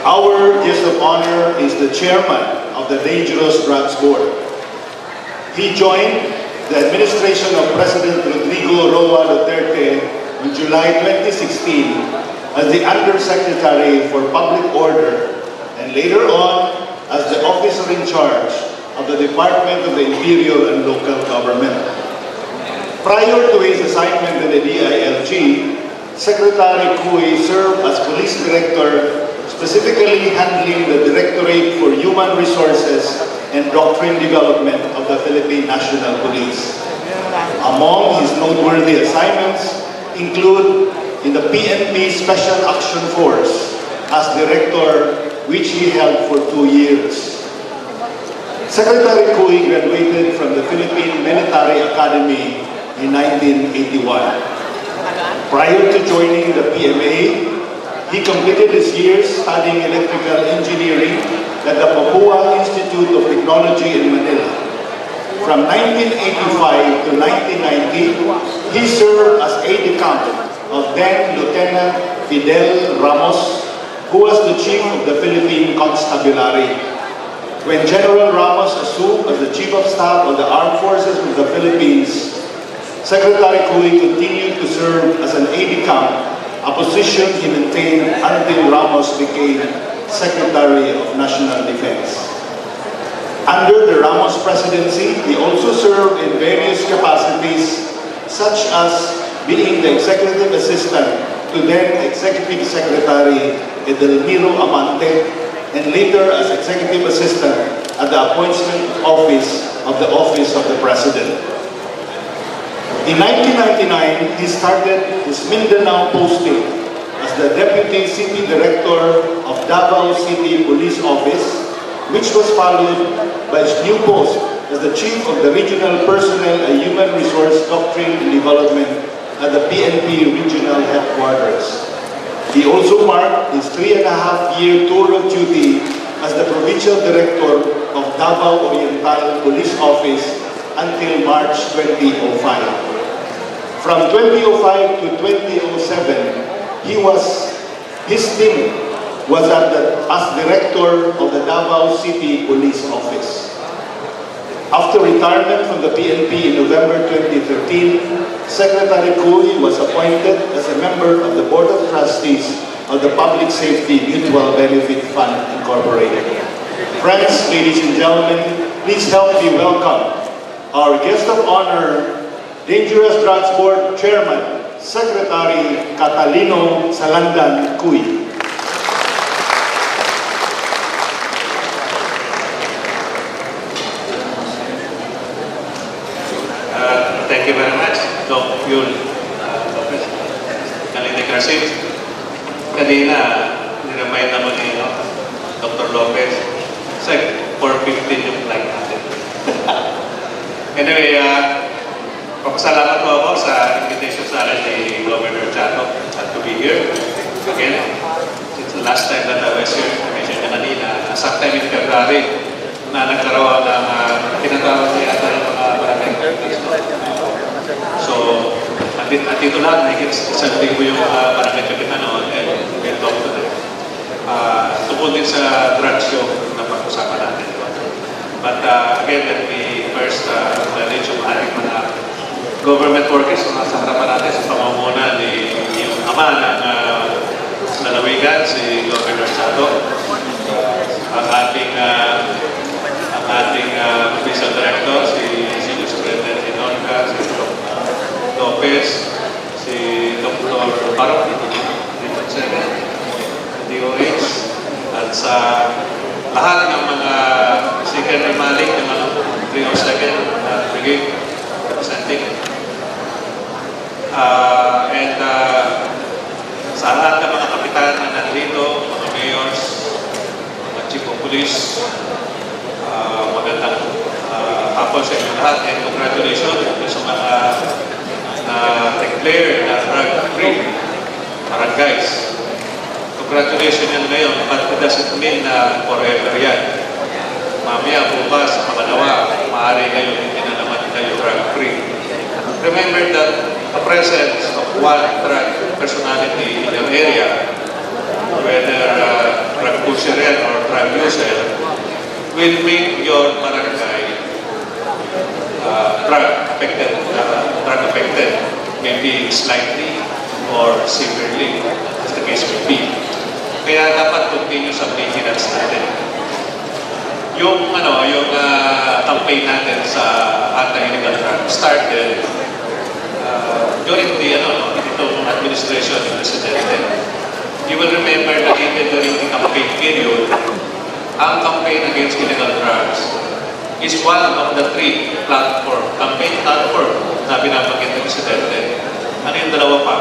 Our guest of honor is the chairman of the Dangerous Drugs Board. He joined the administration of President Rodrigo Roa Duterte in July 2016 as the Undersecretary for Public Order and later on as the officer in charge of the Department of the Interior and Local Government. Prior to his assignment in the DILG, Secretary Cui served as Police Director, specifically handling the Directorate for Human Resources and Doctrine Development of the Philippine National Police. Among his noteworthy assignments include in the PNP Special Action Force as Director, which he held for 2 years. Secretary Cui graduated from the Philippine Military Academy in 1981. Prior to joining the PMA, he completed his years studying electrical engineering at the Papua Institute of Technology in Manila. From 1985 to 1990, he served as aide-de-camp of then Lieutenant Fidel Ramos, who was the chief of the Philippine Constabulary. When General Ramos assumed as the Chief of Staff of the Armed Forces of the Philippines, Secretary Cui continued to serve as an aide-de-camp, a position he maintained until Ramos became Secretary of National Defense. Under the Ramos presidency, he also served in various capacities such as being the executive assistant to then Executive Secretary Edelmiro Amante, and later as executive assistant at the appointment office of the President. In 1999, he started his Mindanao posting as the Deputy City Director of Davao City Police Office, which was followed by his new post as the Chief of the Regional Personnel and Human Resource Doctrine and Development at the PNP Regional Headquarters. He also marked his 3.5-year tour of duty as the Provincial Director of Davao Oriental Police Office until March 2005. From 2005 to 2007, his team was as Director of the Davao City Police Office. After retirement from the PNP in November 2013, Secretary Cuy was appointed as a member of the Board of Trustees of the Public Safety Mutual Benefit Fund Incorporated. Friends, ladies and gentlemen, please help me welcome our guest of honor, Dangerous Drugs Board Chairman, Secretary Catalino Salandan Cuy. Thank you very much, Doc Yul Lopez. Galing Krasin. Kanina, niremind naman ni Dr. Lopez. It's like 4:15 yung flight natin. Anyway, papasalamat po ako sa invitation sa akin ni Governor Chato to be here. Again, it's the last time that I was here. I mentioned na kanina, sometime in February, na nagkaroon ng tinatawag niya ng mga barangay captains. So, andito lahat, isang libo yung barangay kapitan noon, and we'll talk to them. Tungkol din sa drugs yung napag-usapan natin. But again, let me first acknowledge yung ating mga government workers na nasa harapan natin sa pamamuna ni yung ama ng lalawigan, si Governor Chato, ang ating official director, si Superintendent Inorca, si Lopez, si Dr. Parok, DOH, at sa lahat ng mga Secretary Malik, ng mga 302nd Brigade representing. And sa lahat ng mga kapitan na nandito, mga mayors, mga chief of police, magandang hapon sa inyo lahat, and congratulations sa mga declare na drug-free Brgys. Congratulations yan ngayon, but it doesn't mean na forever yan. Mamaya bukas sa pangalawa, maaari ngayon hindi na naman kayo drug-free. Remember that the presence of one drug personality in your area, whether drug pusher or drug user, will make your barangay drug affected, maybe slightly or severely, as the case may be. Kaya dapat continue sa vigilance natin. Yung campaign natin sa anti-illegal drug started during the itong administration ng Presidente. You will remember that even during the campaign period, ang campaign against illegal drugs is one of the three campaign platform na binabanggit ng Presidente. Ano yung dalawa pa?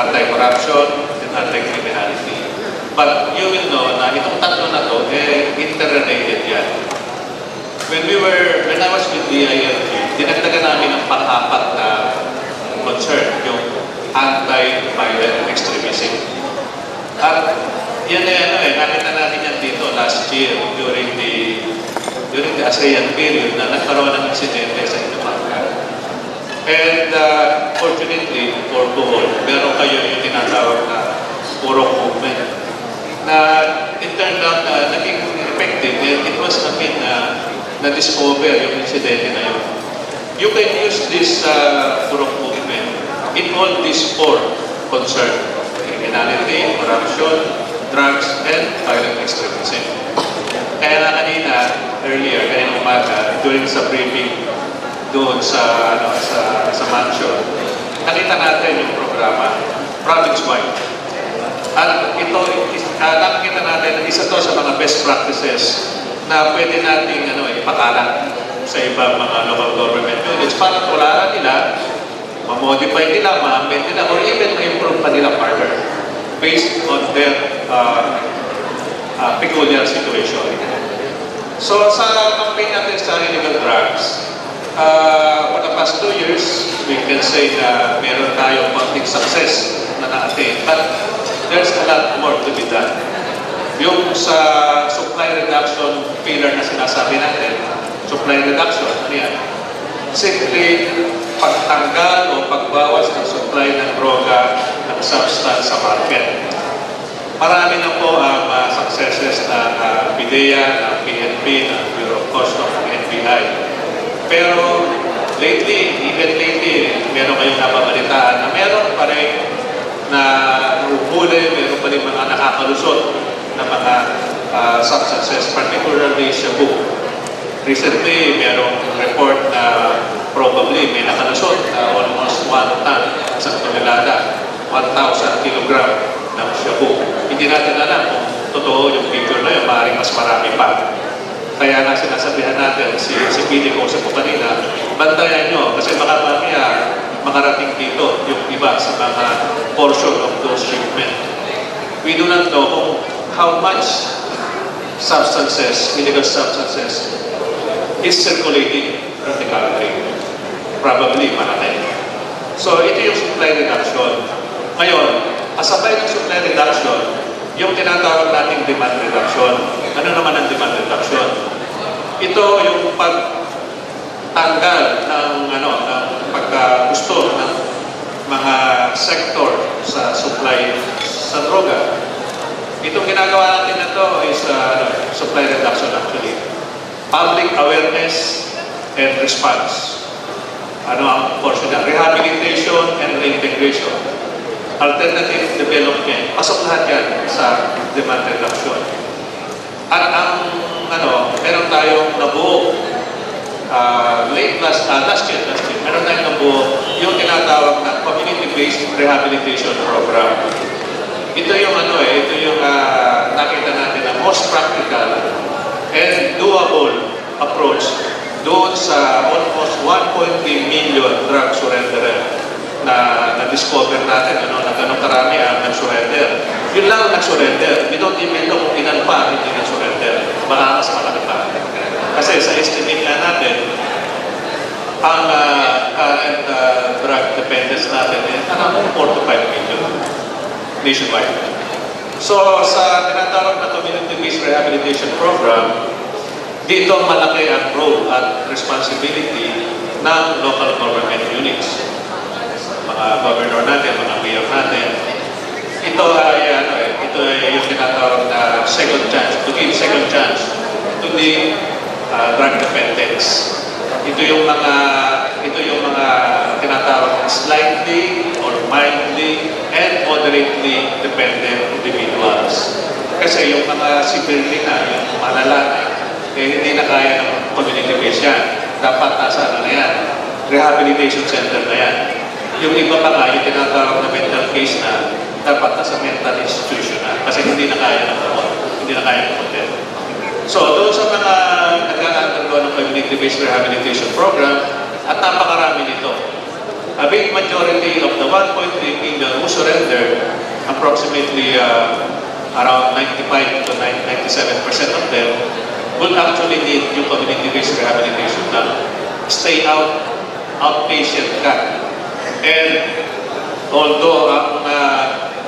Anti-corruption and anti-criminality. But you will know na itong tatlo na to, interrelated yan. When I was with the ILG, dinagdagan namin ang pang-apat na concern, yung anti-violent extremism. At yan nakita natin yan dito last year during the ASEAN period na nagkaroon ng insidente sa Indonesia. And fortunately, for Bohol, meron kayo yung tinatawag na purok movement na it turned out na naging effective, and it was na-discover yung insidente na yun. You can use this purok movement in all these four concerns: criminality, corruption, drugs, and violent extremism. Kaya na kanina, earlier, umaga, during sa briefing doon sa mansion, nakita natin yung programa, province-wide. At ito, nakikita natin, isa to sa mga best practices na pwede nating ipakalat sa ibang mga local government units para tularan nila, ma-modify nila, ma-amend nila, or even ma-improve pa nila further based on their peculiar situation. So sa campaign natin sa illegal drugs, for the past 2 years, we can say na meron tayong konting success na na-attain. But there's a lot more to be done. Yung sa supply reduction pillar na sinasabi natin, supply reduction, ano yan? Simply pagtanggal o pagbawas ng supply ng droga ng substance sa market. Marami na po ang successes ng PIDEA, ng PNP, ng Bureau of Customs, ng NBI. Pero even lately, meron kayong napabalitaan na meron pa rin na uhuli, meron pa rin mga nakakalusot na mga substances, particularly Shabu. Recently, merong report na probably may nakalusot na almost 1 ton, isang tonelada, 1,000 kilogram ng Shabu. Hindi natin alam kung totoo yung figure na yun, maaaring mas marami pa. Kaya nga sinasabihan natin, si PD ko sa kanina, bantayan nyo kasi baka mamaya makarating dito yung iba sa mga portion of those shipment. We do not know kung how much substances, illegal substances, is circulating in the country. Probably malaki. So ito yung supply reduction. Ngayon, kasabay ng supply reduction, yung tinatawag nating demand reduction. Ano naman ang demand reduction? Ito yung pagtanggal ng pagkagusto ng mga sector sa supply sa droga. Itong ginagawa natin na to is supply reduction actually. Public awareness and response. Ano ang portion na? Rehabilitation and reintegration. Alternative development. Pasok lahat yan sa demand reduction. At meron tayong nabuo last year, meron tayong nabuo yung tinatawag na community-based rehabilitation program. Ito yung nakita natin na most practical and doable approach doon sa almost 1.3 million drug surrenderer na discover natin na ganun karami ang nag-surrender. Yun lang ang nag-surrender. We don't even know kung ilan pa hindi nag-surrender. Baka mas malaki pa. Kasi sa estimate nga natin, ang current drug dependence natin ay 4 to 5 million nationwide. So sa tinatawag na community-based rehabilitation program, dito malaki ang role at responsibility ng local government units. Mga governor natin, mga mayor natin. Ito ay yung tinatawag na second chance, to give second chance to the drug dependents. Ito yung mga tinatawag na slightly or mildly and moderately dependent individuals. Kasi yung mga severely na, yung malala na, hindi na kaya ng community-based yan. Dapat nasa yan, rehabilitation center na yan. Yung iba pa nga, yung tinatawag na mental case na, dapat nasa mental institution na. Kasi hindi na kaya ng hindi na kaya ng hotel. So, doon sa mga nag-undergo ng community-based rehabilitation program, at napakarami nito. A big majority of the 1.3 million who surrendered, approximately around 95 to 97% of them, will actually need yung community-based rehabilitation na stay outpatient ka. And although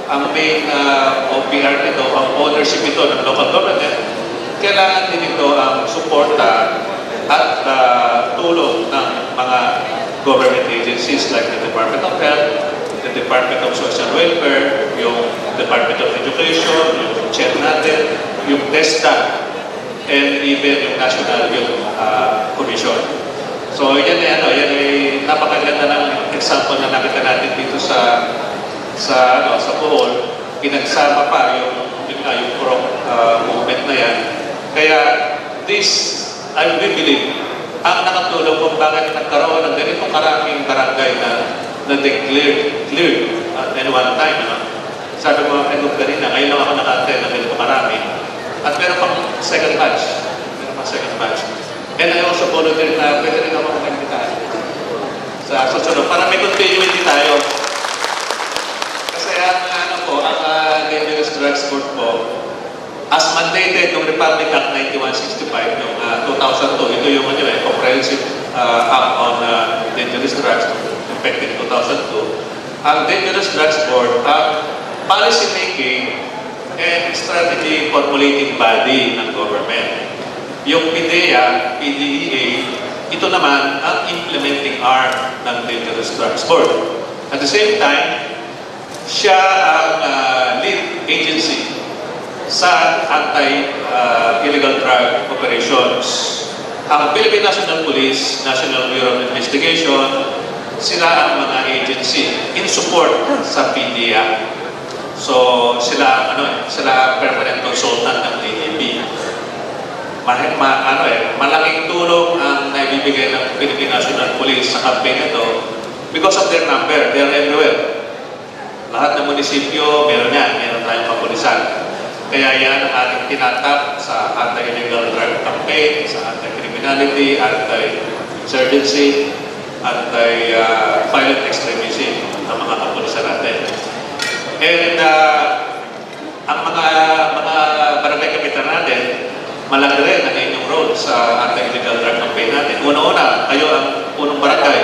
ang main OPR nito, ang ownership ito ng local government, kailangan din ito ang suporta at tulong ng mga government agencies like the Department of Health, the Department of Social Welfare, yung Department of Education, yung CHED natin, yung TESDA, and even yung National Youth Commission. So yan ay napakaganda ng example na nakita natin dito sa Bohol. Pinagsama pa yung movement na yan. Kaya this, I believe, ang nakatulong daw kung bakit nagkaroon ng ganitong karaming barangay na cleared at one time. Ano? Sabi mo, kanina, ngayon lang ako naka-attend na ganito marami. At meron pang second batch. And I also volunteer na pwede rin ako mag-invitahan sa susunod. Para may continuity tayo. Kasi ang Dangerous Drugs Board po, as mandated ng Republic Act 9165 noong 2002, ito yung Comprehensive Act on Dangerous Drugs, effective 2002, ang Dangerous Drugs Board, policy making and strategy formulating body ng government. Yung PDEA, ito naman ang implementing arm ng Dangerous Drugs Board. At the same time, siya ang lead agency sa anti-illegal drug operations. Ang Philippine National Police, National Bureau of Investigation, sila ang mga agency in support sa PDEA. So sila sila permanent consultant ng DNB. Malaking tulong ang naibibigay ng Philippine National Police sa campaign ito because of their number. They are everywhere. Lahat ng munisipyo, meron tayong kapulisan. Kaya yan ang ating tinatap sa anti-illegal drug campaign, sa anti-criminality, anti-insurgency, anti-violent extremism ng mga kapulisan natin. And ang mga barangay kapitan natin, malaki rin ang inyong role sa anti-illegal drug campaign natin. Una-una, kayo ang unang barangay.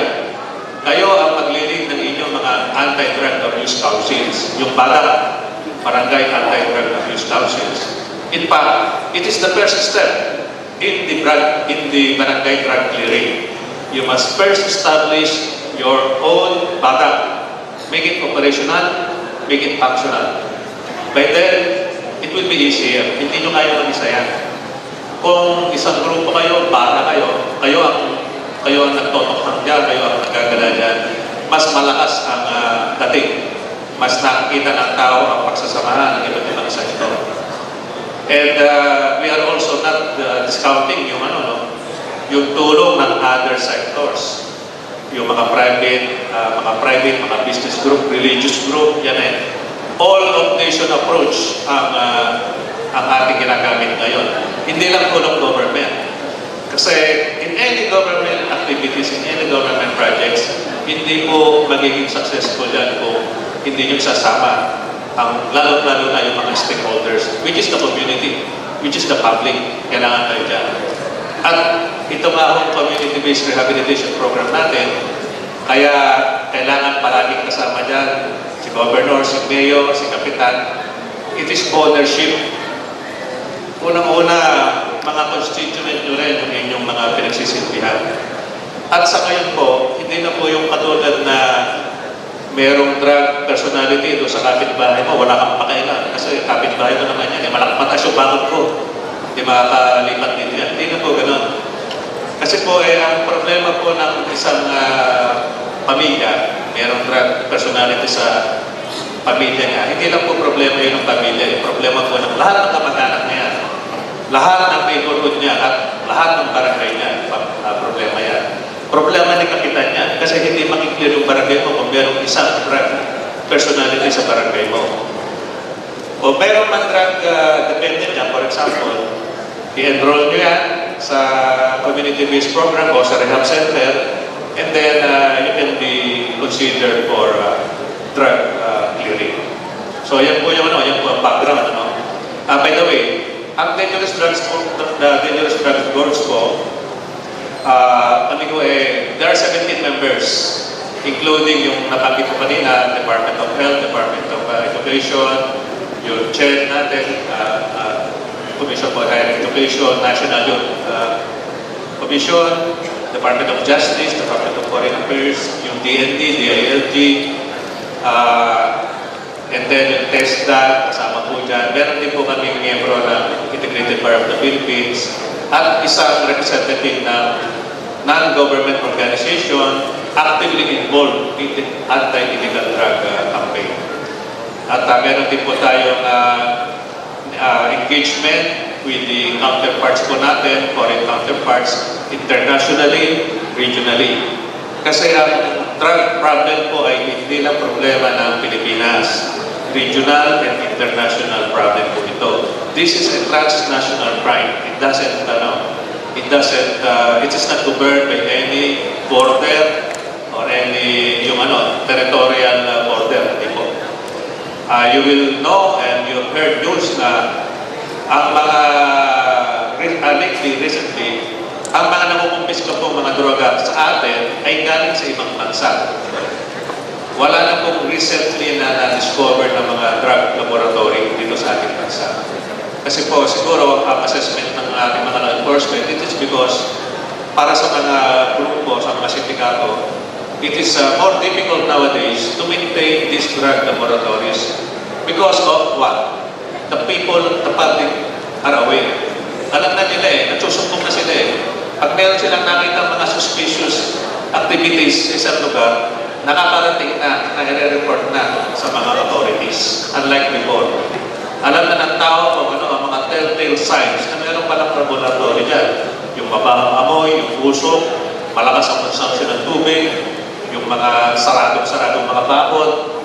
Kayo ang maglilid ng inyong mga anti-drug abuse councils. Yung barangay anti-drug abuse councils. In fact, it is the first step in the barangay drug clearing. You must first establish your own barang. Make it operational, make it functional. By then, it will be easier. Hindi nyo kayo mag-isa yan. Kung isang grupo kayo, kayo ang nagtotokhang dyan, kayo ang nagagala dyan, mas malakas ang dating. Mas nakikita ng tao ang pagsasamahan ng iba't ibang sektor. And we are also not discounting yung tulong ng other sectors. Yung mga private, mga business group, religious group, yan all-of-nation approach ang ating ginagamit ngayon. Hindi lang po ng government. Kasi in any government activities, in any government projects, hindi po magiging successful yan kung hindi nyo sasama ang lalo-lalo na yung mga stakeholders, which is the community, which is the public. Kailangan kayo dyan. At ito nga ang community-based rehabilitation program natin, kaya kailangan palaging kasama dyan si Governor, si Mayor, si Kapitan. It is ownership. Unang-una, mga constituent nyo rin yung inyong mga pinagsisilbihan. At sa ngayon po, hindi na po yung katulad na merong drug personality doon sa kapitbahay mo, wala kang pakailan. Kasi kapitbahay mo naman yan, malakpatas yung bakod ko. Hindi makakalipat din yan. Hindi na po ganun. Kasi po, ang problema po ng isang pamilya, merong drug personality sa pamilya niya. Hindi lang po problema yun ng pamilya. Yung problema po ng lahat ng kamag-anak niya. Lahat ng neighborhood niya at lahat ng barangay niya. Problema yan. Problema ni kapitan niya. Kasi hindi makiklear yung barangay mo kung merong isang drug personality sa barangay mo. O meron man drug dependent niya, for example, i-enroll nyo yan sa community-based program o sa rehab center, and then you can be considered for drug clearing. So yan po yung yan po ang background. By the way, ang dangerous drugs boards po, there are 17 members, including yung nabanggit ko kanina, Department of Health, Department of Education, yung CHED natin, Commission for Higher Education, National Youth Commission, Department of Justice, Department of Foreign Affairs, yung DND, DILG, and then yung TESDA, kasama po dyan. Meron din po kami miyembro ng Integrated Bar of the Philippines at isang representative ng non-government organization actively involved in the anti-illegal drug campaign. At meron din po tayong engagement with the counterparts po natin, foreign counterparts, internationally, regionally. Kasi ang drug problem po ay hindi lang problema ng Pilipinas. Regional and international problem po ito. This is a transnational crime. It is not governed by any border or any territorial border. Hindi po. You will know and you have heard news na ang mga recently, ang mga nakukumpiska po mga droga sa atin ay galing sa ibang bansa. Wala na pong recently na na-discover ng mga drug laboratory dito sa ating bansa. Kasi po siguro ang assessment ng ating mga law enforcement, it is because para sa mga grupo, sa mga sindikato, it is more difficult nowadays to maintain these drug laboratories because of what? The people, the public are aware. Alam na nila nagsusumbong na sila Pag meron silang nakita mga suspicious activities sa isang lugar, nakakarating na, nare-report na sa mga authorities, unlike before. Alam na ng tao kung ano ang mga telltale signs na meron palang laboratory dyan. Yung mabahang amoy, yung usok, malakas ang consumption ng tubig, yung mga saradong mga bakod,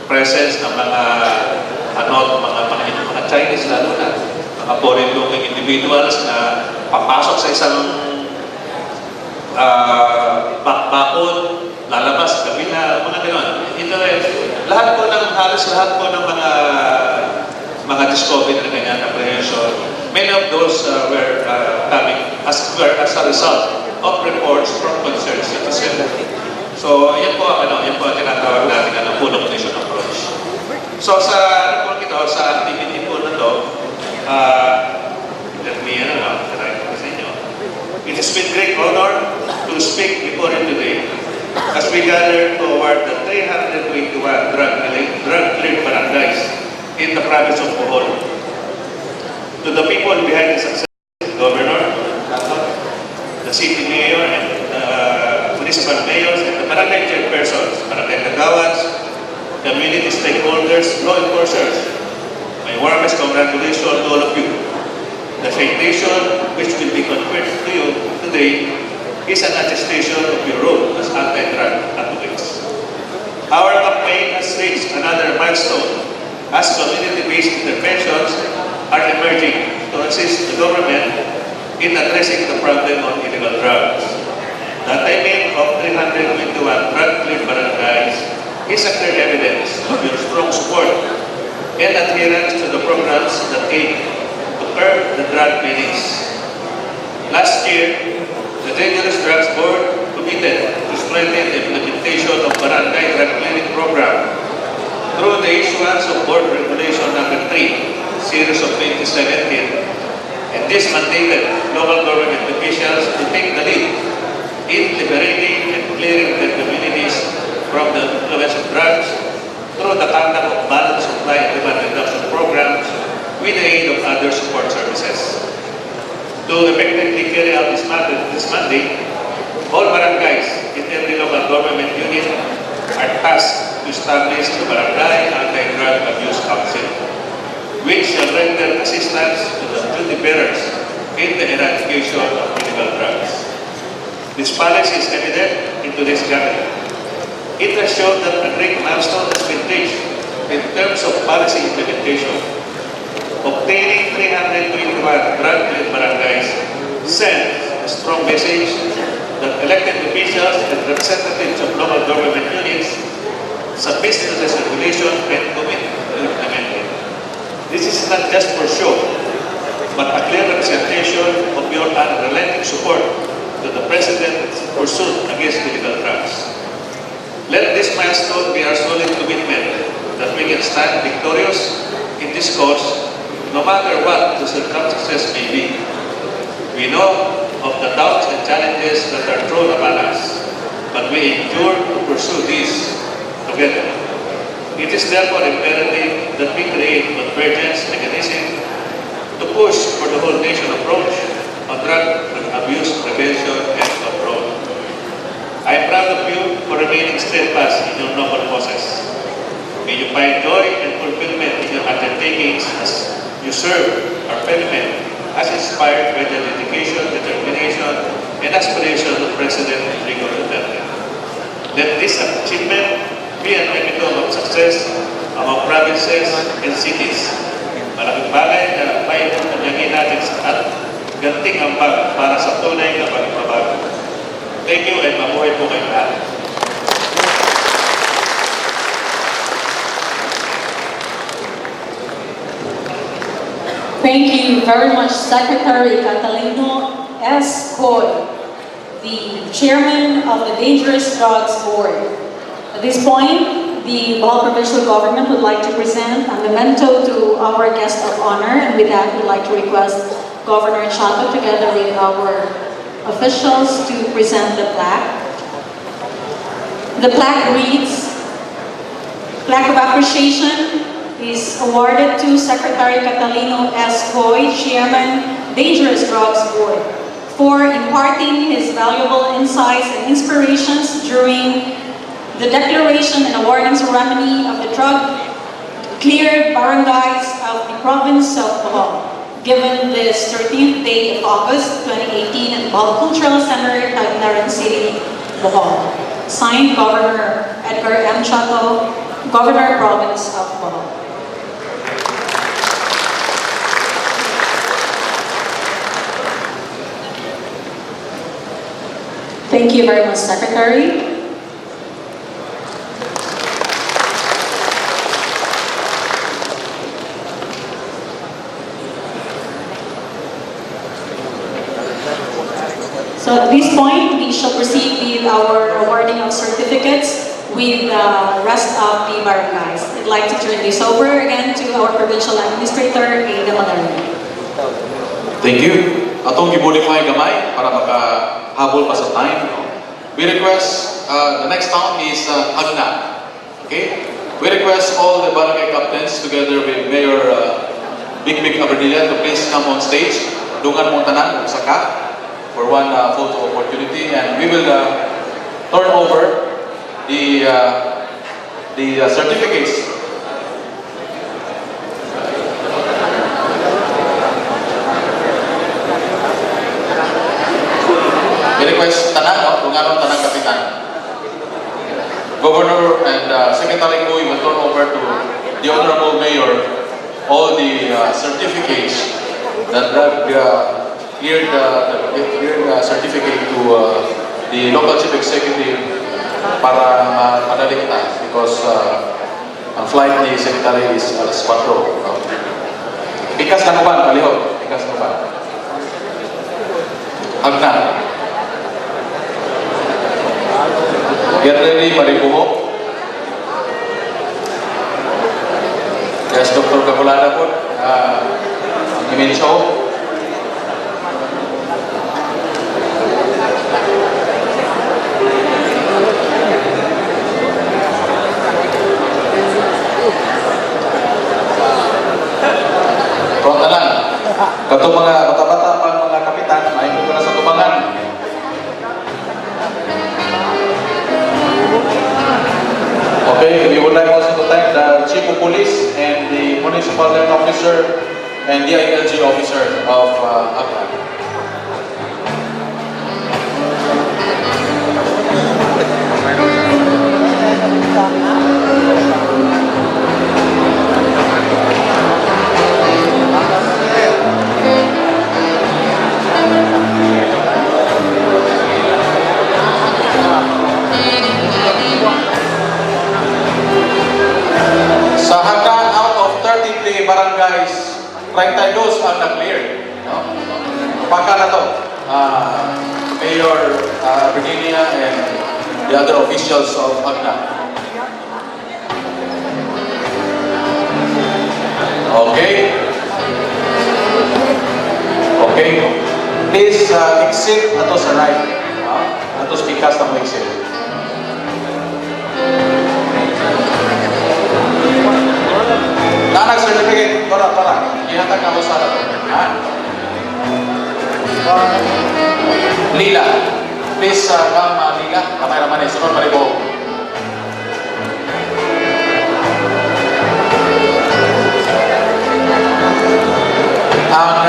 presence ng mga mga Chinese lalo na, mga foreign-looking individuals na papasok sa isang bakod, lalabas, kabila, mga gano'n. Halos lahat po ng mga discovery na ganyan, apprehension, many of those were coming as a result of reports from concerned citizens. So, yan po ang tinatawag natin na full operation approach. So, sa report ito, sa activity po na ito, let me try ko sa inyo. It is with great honor to speak before you today as we gather toward the 321 drug-cleared barangays in the province of Bohol. To the people behind the success, the Governor, the City Mayor, and municipal mayors, and the barangay chairpersons, barangay kagawats, community stakeholders, law enforcers, my warmest congratulations to all of you. The citation which will be conferred to you today is an attestation of your role as anti-drug advocates. Our campaign has reached another milestone as community-based interventions are emerging to assist the government in addressing the problem of illegal drugs. The timing of 321 drug-cleared barangays is a clear evidence of your strong support and adherence to the programs that aim to curb the drug menace. Last year, the Dangerous Drugs Board committed to strengthen the implementation of Barangay Drug Clearing Program through the issuance of Board Regulation Number 3, Series of 2017, and this mandated local government officials to take the lead in liberating and clearing their communities from the influence of drugs through the conduct of balanced supply and demand reduction programs with the aid of other support services. To effectively carry out this mandate, all barangays in every local government unit are tasked to establish the Barangay Anti-Drug Abuse Council, which shall render assistance to the duty bearers in the eradication of illegal drugs. This policy is evident in today's gathering. It has shown that a great milestone has been reached in terms of policy implementation. Obtaining 321 drug-cleared barangays sends a strong message that elected officials and representatives of local government units submit to this regulation and commit to implement it. This is not just for show, but a clear representation of your unrelenting support to the President's pursuit against illegal drugs. Let this milestone be our solid commitment that we can stand victorious in this cause, no matter what the circumstances may be. We know of the doubts and challenges that are thrown upon us, but we endure to pursue these together. It is therefore imperative that we create convergence mechanism to push for the whole nation approach on drug abuse prevention and control. I am proud of you for remaining steadfast in your noble causes. May you find joy and fulfillment in your undertakings as you serve our fellow men, as inspired by the dedication, determination, and aspiration of President success among provinces and cities. Malaking bagay na may kanyangin natin at ganting ambag para sa tunay na pagbabago. Thank you and mabuhay po kayo lahat. Thank you very much, Secretary Catalino S. Coy, the Chairman of the Dangerous Drugs Board. At this point, the Bohol Provincial Government would like to present a memento to our guest of honor, and with that, we'd like to request Governor Chato together with our officials to present the plaque. The plaque reads, Plaque of Appreciation is awarded to Secretary Catalino S. Coy, Chairman, Dangerous Drugs Board, for imparting his valuable insights and inspirations during the declaration and awarding ceremony of the drug-cleared barangays of the province of Bohol, given this 13th day of August 2018 at Bohol Cultural Center, Tagnaran City, Bohol. Signed, Governor Edgar M. Chato, Governor, Province of Bohol. Thank you very much, Secretary. So at this point, we shall proceed with our awarding of certificates with the rest of the barangays. I'd like to turn this over again to our Provincial Administrator, Ada Malaran. Thank you. Atong i-modify gamay para makahabol pa sa time. We request, the next town is Agna. Okay? We request all the barangay captains together with Mayor Big Aberdilla to please come on stage. Dungan mong tanan, saka, for one photo opportunity, and we will turn over the certificates. We request tanan, dunganon tanang kapitan. Governor and Secretary Coy will turn over to the Honorable Mayor all the certificates that cleared certificate to the local chief executive para madali kita because ang flight ni Secretary is alas 4. Pikas na ba? Palihog. Pikas na ba? Agna. Get ready, paribuho. Yes, Dr. Kapulada po. Imin show. Kato mga bata-bata pang mga kapitan, mahinog na sa tubangan. Okay, we would like also to thank the Chief of Police and the Municipal Land Officer and the ILG Officer of Agna. Sa hanggang out of 33 barangays, 32 ang na-clear. No? Pagka na to, Mayor Virginia and the other officials of Agna. Okay? Okay. Please exit ato sa right. Ato speakers na mo exit. Nanak certificate, para. Ihatag na mo sa ato. Lila. Please come, Lila. Kamay-ramay. Sunod maribo. Ang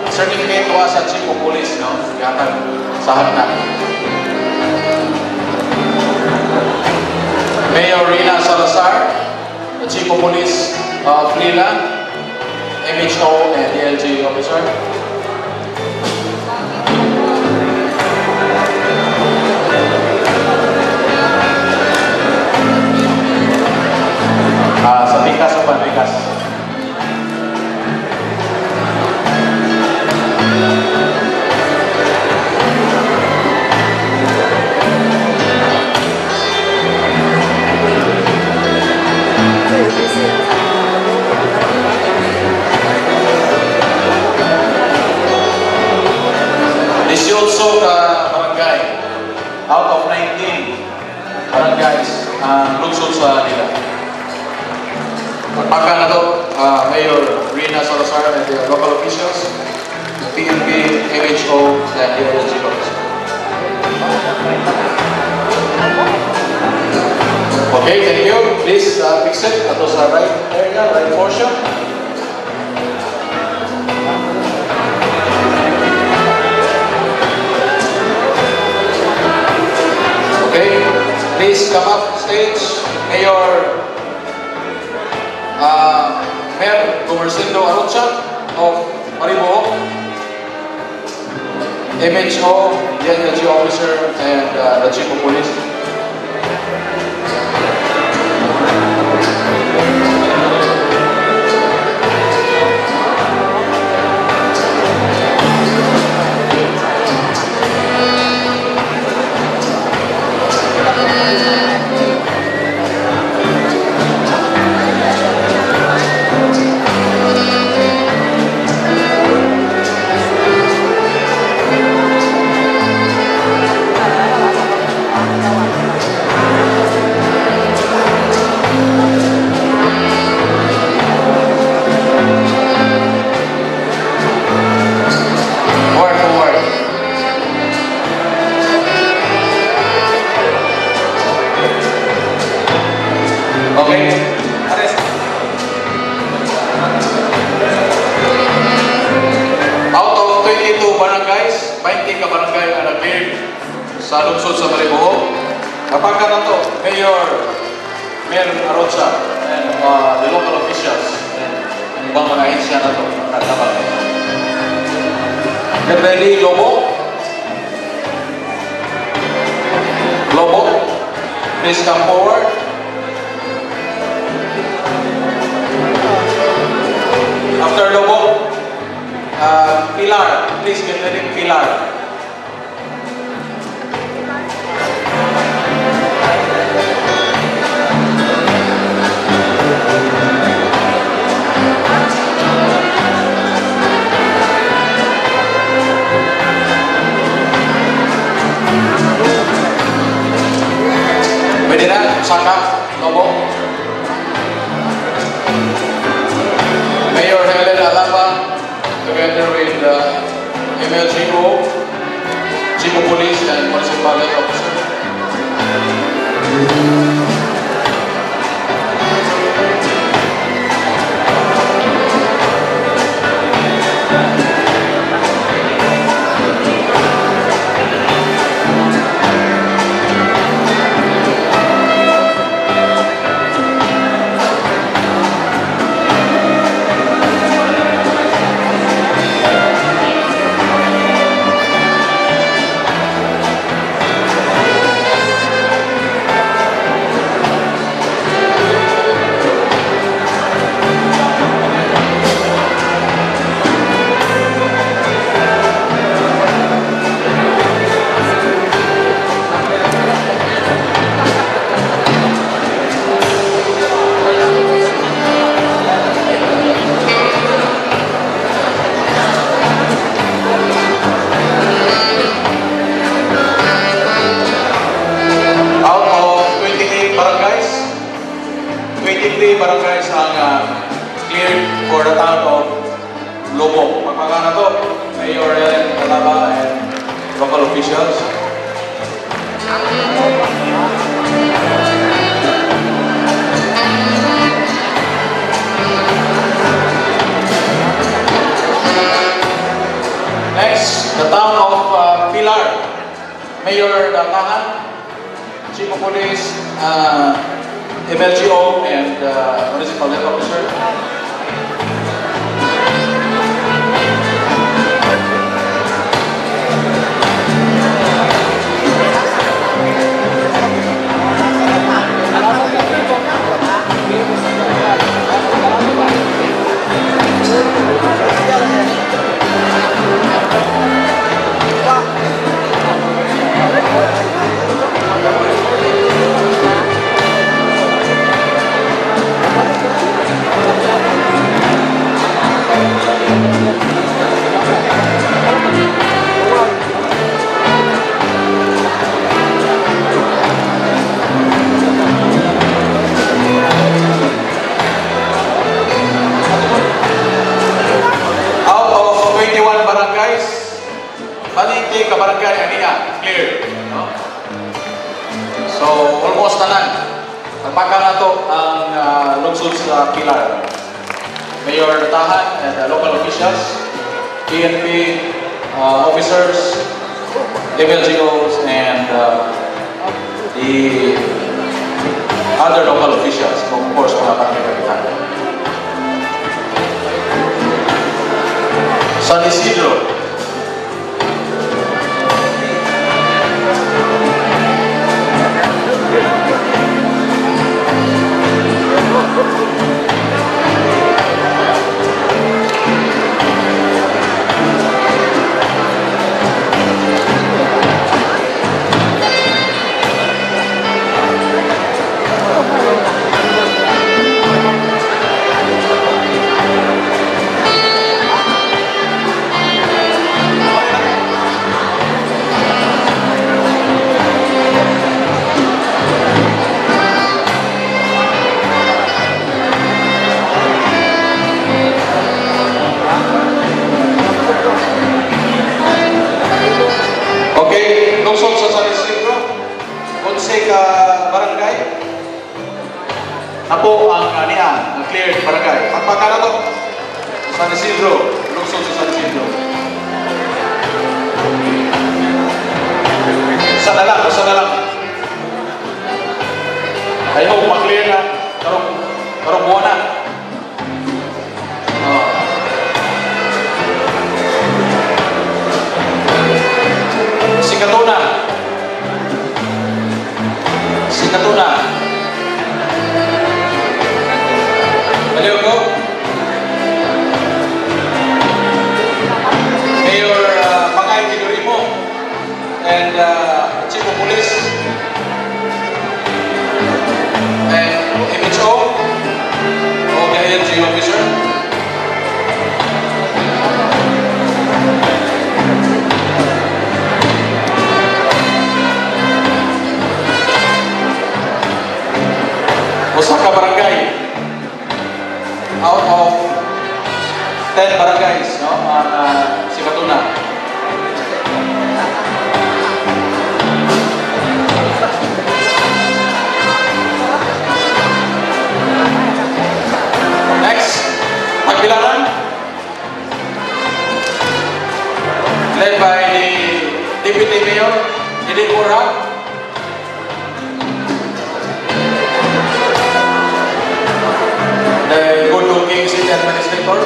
certificate ko sa Chief of Police, no? Ihatag sa hagna. Mayor Rina Salazar, the Chief of Police of Lila, MHO and DLG officer. Sa Pikas o Pikas. Also barangay, out of 19 barangays lungsod sa nila. Pagpaka na to, Mayor Rina Salazar and the local officials, PNP, MHO, and the LG officer. Okay, thank you. Please fix it at the right area, right portion. Please come up stage, Mayor Gomersindo Arocha of Maribo, MHO, the LG officer, and the Chief of Police. Sa lungsod sa Maribo. Kapag ka na to, Mayor Arocha and the local officials and ang ibang mga ahensya na to, nagtabag. Get ready, Lobo. Lobo, please come forward. After Lobo, Pilar, please get ready, Pilar. Pwede na, Saka, Lobo. Mayor Helen Alaba, together with MLGO, Chief of Police and Municipal Officer. Barangays ang cleared for the town of Lobo. Pagpaka na to, Mayor Helen Alaba and local officials. Next, the town of Pilar. Mayor Dakahan, Chief of Police, MLGO and Municipal Health Officer. Out of 21 barangays, baliti ka barangay ang niya, clear. No? So, almost tanan. Nagpaka na to ang lungsod sa Pilar. Mayor Tahan and local officials, PNP officers, MLGOs, and the other local officials, of course, mga barangay kapitan. San Isidro. Okay, lungsod sa San Isidro, 11 ka barangay. Apo ang niya, ang cleared barangay. Pagpaka na to, San Isidro, lungsod sa San Isidro. Isa na lang. I hope mag-clear na, karong buwan na. Sikatuna. Baliw ko. Mayor Pangay Tidurimo and Chief of Police and MHO o the ANG officer. Osaka barangay out of 10 barangays, no, Sikatuna. Next, Magbilaran, led by the Deputy Mayor Idi Mura. The good-looking city administrator.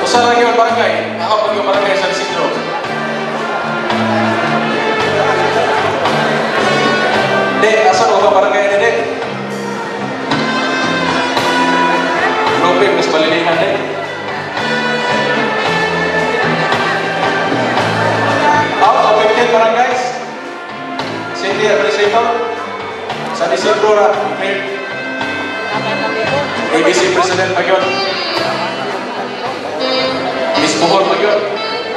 Usa lang yung barangay. Ako pag yung barangay San Isidro. Hindi, asa ko ba barangay hindi? Lope, mas malilingan din. Out of 15 barangays, city administrator, San Isidro ra, okay. ABC President pa yun. Miss Bohol pa yun.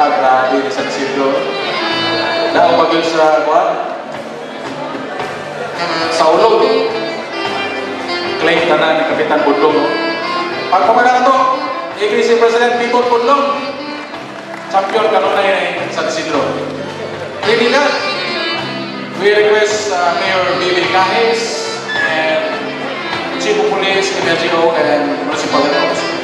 Grabe ni San Isidro. Dao pa yun sa kuwan. Sa ulog. Claim na na ni Kapitan Budlong. Pag pumaga na to, ABC President Bicol Budlong. Champion ka nung na yun San Isidro. Hindi na. We request Mayor Bibi Kahis and Chief of Police, MLGO, and Municipal Health Officer.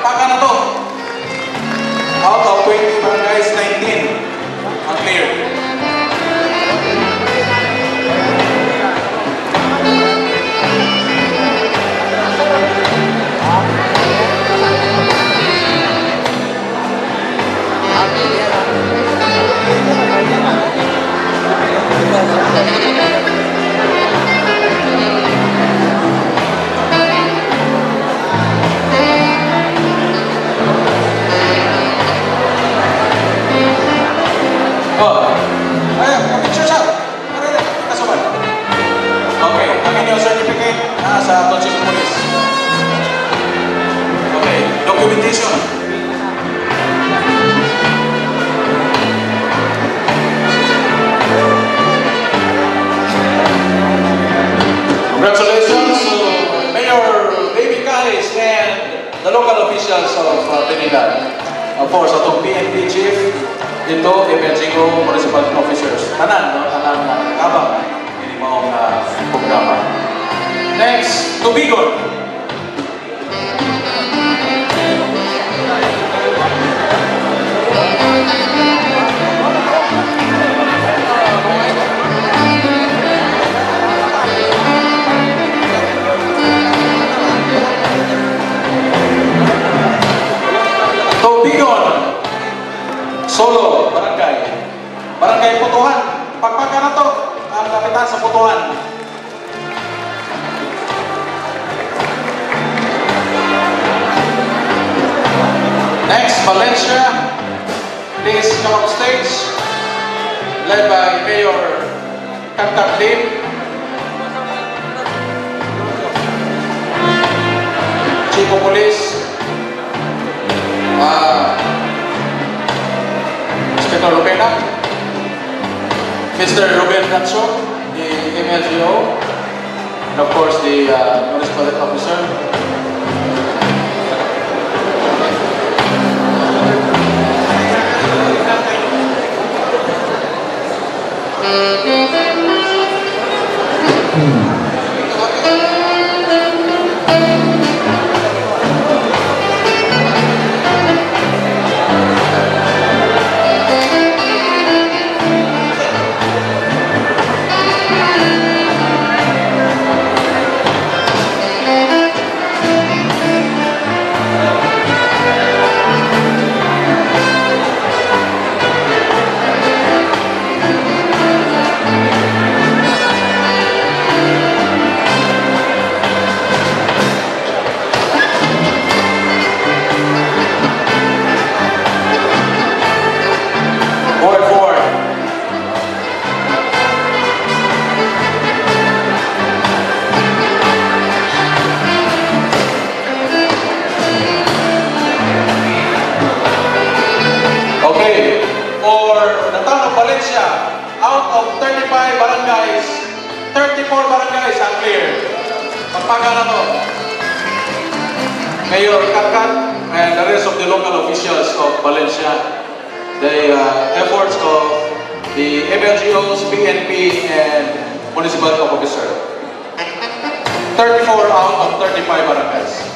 Pagpaka na to. Out of 20 barangays, 19 ang clear. Oh, ayun, picture siya. Kasuban. Okay, ang inyong certificate sa Township Police. Okay, documentation. Congratulations to Mayor Baby Kahis and the local officials of Trinidad. Of course, atong PNP Chief, dito, MLGO Municipal Officers. Tanan, no? Tanan na kabang hindi mo programa. Next, Tubigon. Tubigon. Solo, barangay. Barangay Putuhan. Pagpaka na to, ang kapitan sa Putuhan. Next, Valencia. Please come up stage. Led by Mayor Kantarlin. Chief of Police. Mr. Lopena, Mr. Ruben Ratso, the MLGO, and of course the municipal officer. Out of 35 barangays, 34 barangays are clear. Pagpaka na to. Mayor Katkat and the rest of the local officials of Valencia, the efforts of the MLGOs, PNP, and municipal officer. 34 out of 35 barangays.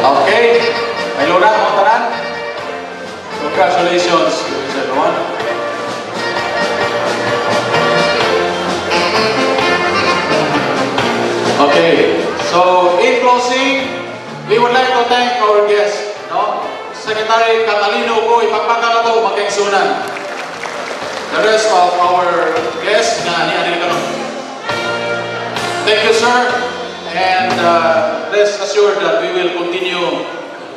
Okay, may luna mo tanan. Congratulations to everyone. Okay, so in closing, we would like to thank our guests, no? Secretary Catalino ko, ipagpaka na to, magkaingsunan. The rest of our guests na ni-anil ka. Thank you, sir. And rest assured that we will continue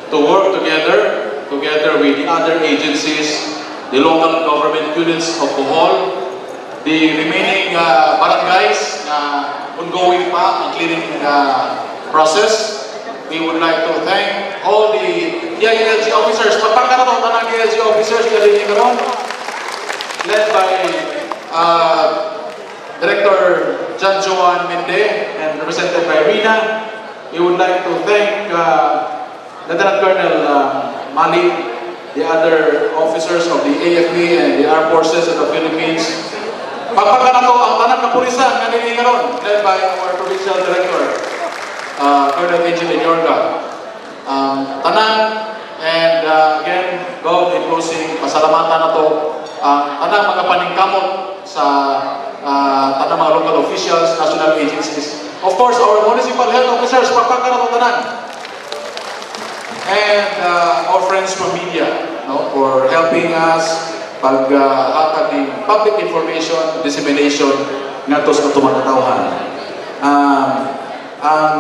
to work together with the other agencies, the local government units of Bohol, the remaining barangays na ongoing pa ang clearing process. We would like to thank all the DILG officers. Pagpaka na ito, tanang DILG officers, led by Director John Joan Mende and represented by Rina, we would like to thank Lieutenant Colonel Mali, the other officers of the AFP and the Armed Forces of the Philippines. Pagpaka na to ang tanang kapulisan nga nini karon, led by our Provincial Director, Colonel Engineer Yorga. Tanan, and again, God in closing, pasalamatan na to ang tanang mga paningkamot sa tanang mga local officials, national agencies. Of course, our municipal health officers, pagpaka na to tanan. And our friends from media, no, for helping us pag-hatag ng public information, dissemination nga to sa mga tauhan. Ang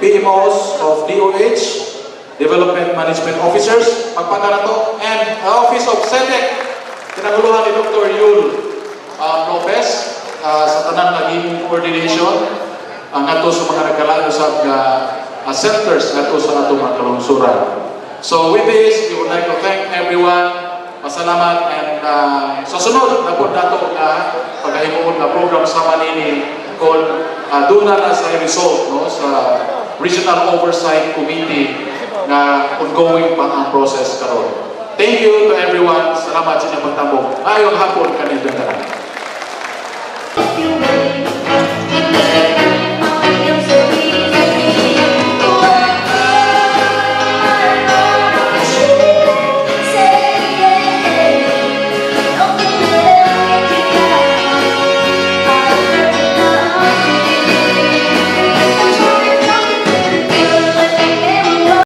PMOs of DOH, Development Management Officers, pagpaka na to, and Office of SEDEC, kinaguluhan ni Dr. Yul Lopez sa tanang naging coordination nga to sa mga nagkalayo sa centers nga to sa atong mga kalungsuran. So with this, we would like to thank everyone. Pasalamat, and sa sunod na po nato nga pagkahimuon na program sa Manini kung doon na sa result, no, sa Regional Oversight Committee na ongoing pa ang process karon. Thank you to everyone. Salamat sa inyong pagtambong. Ayong hapon kanil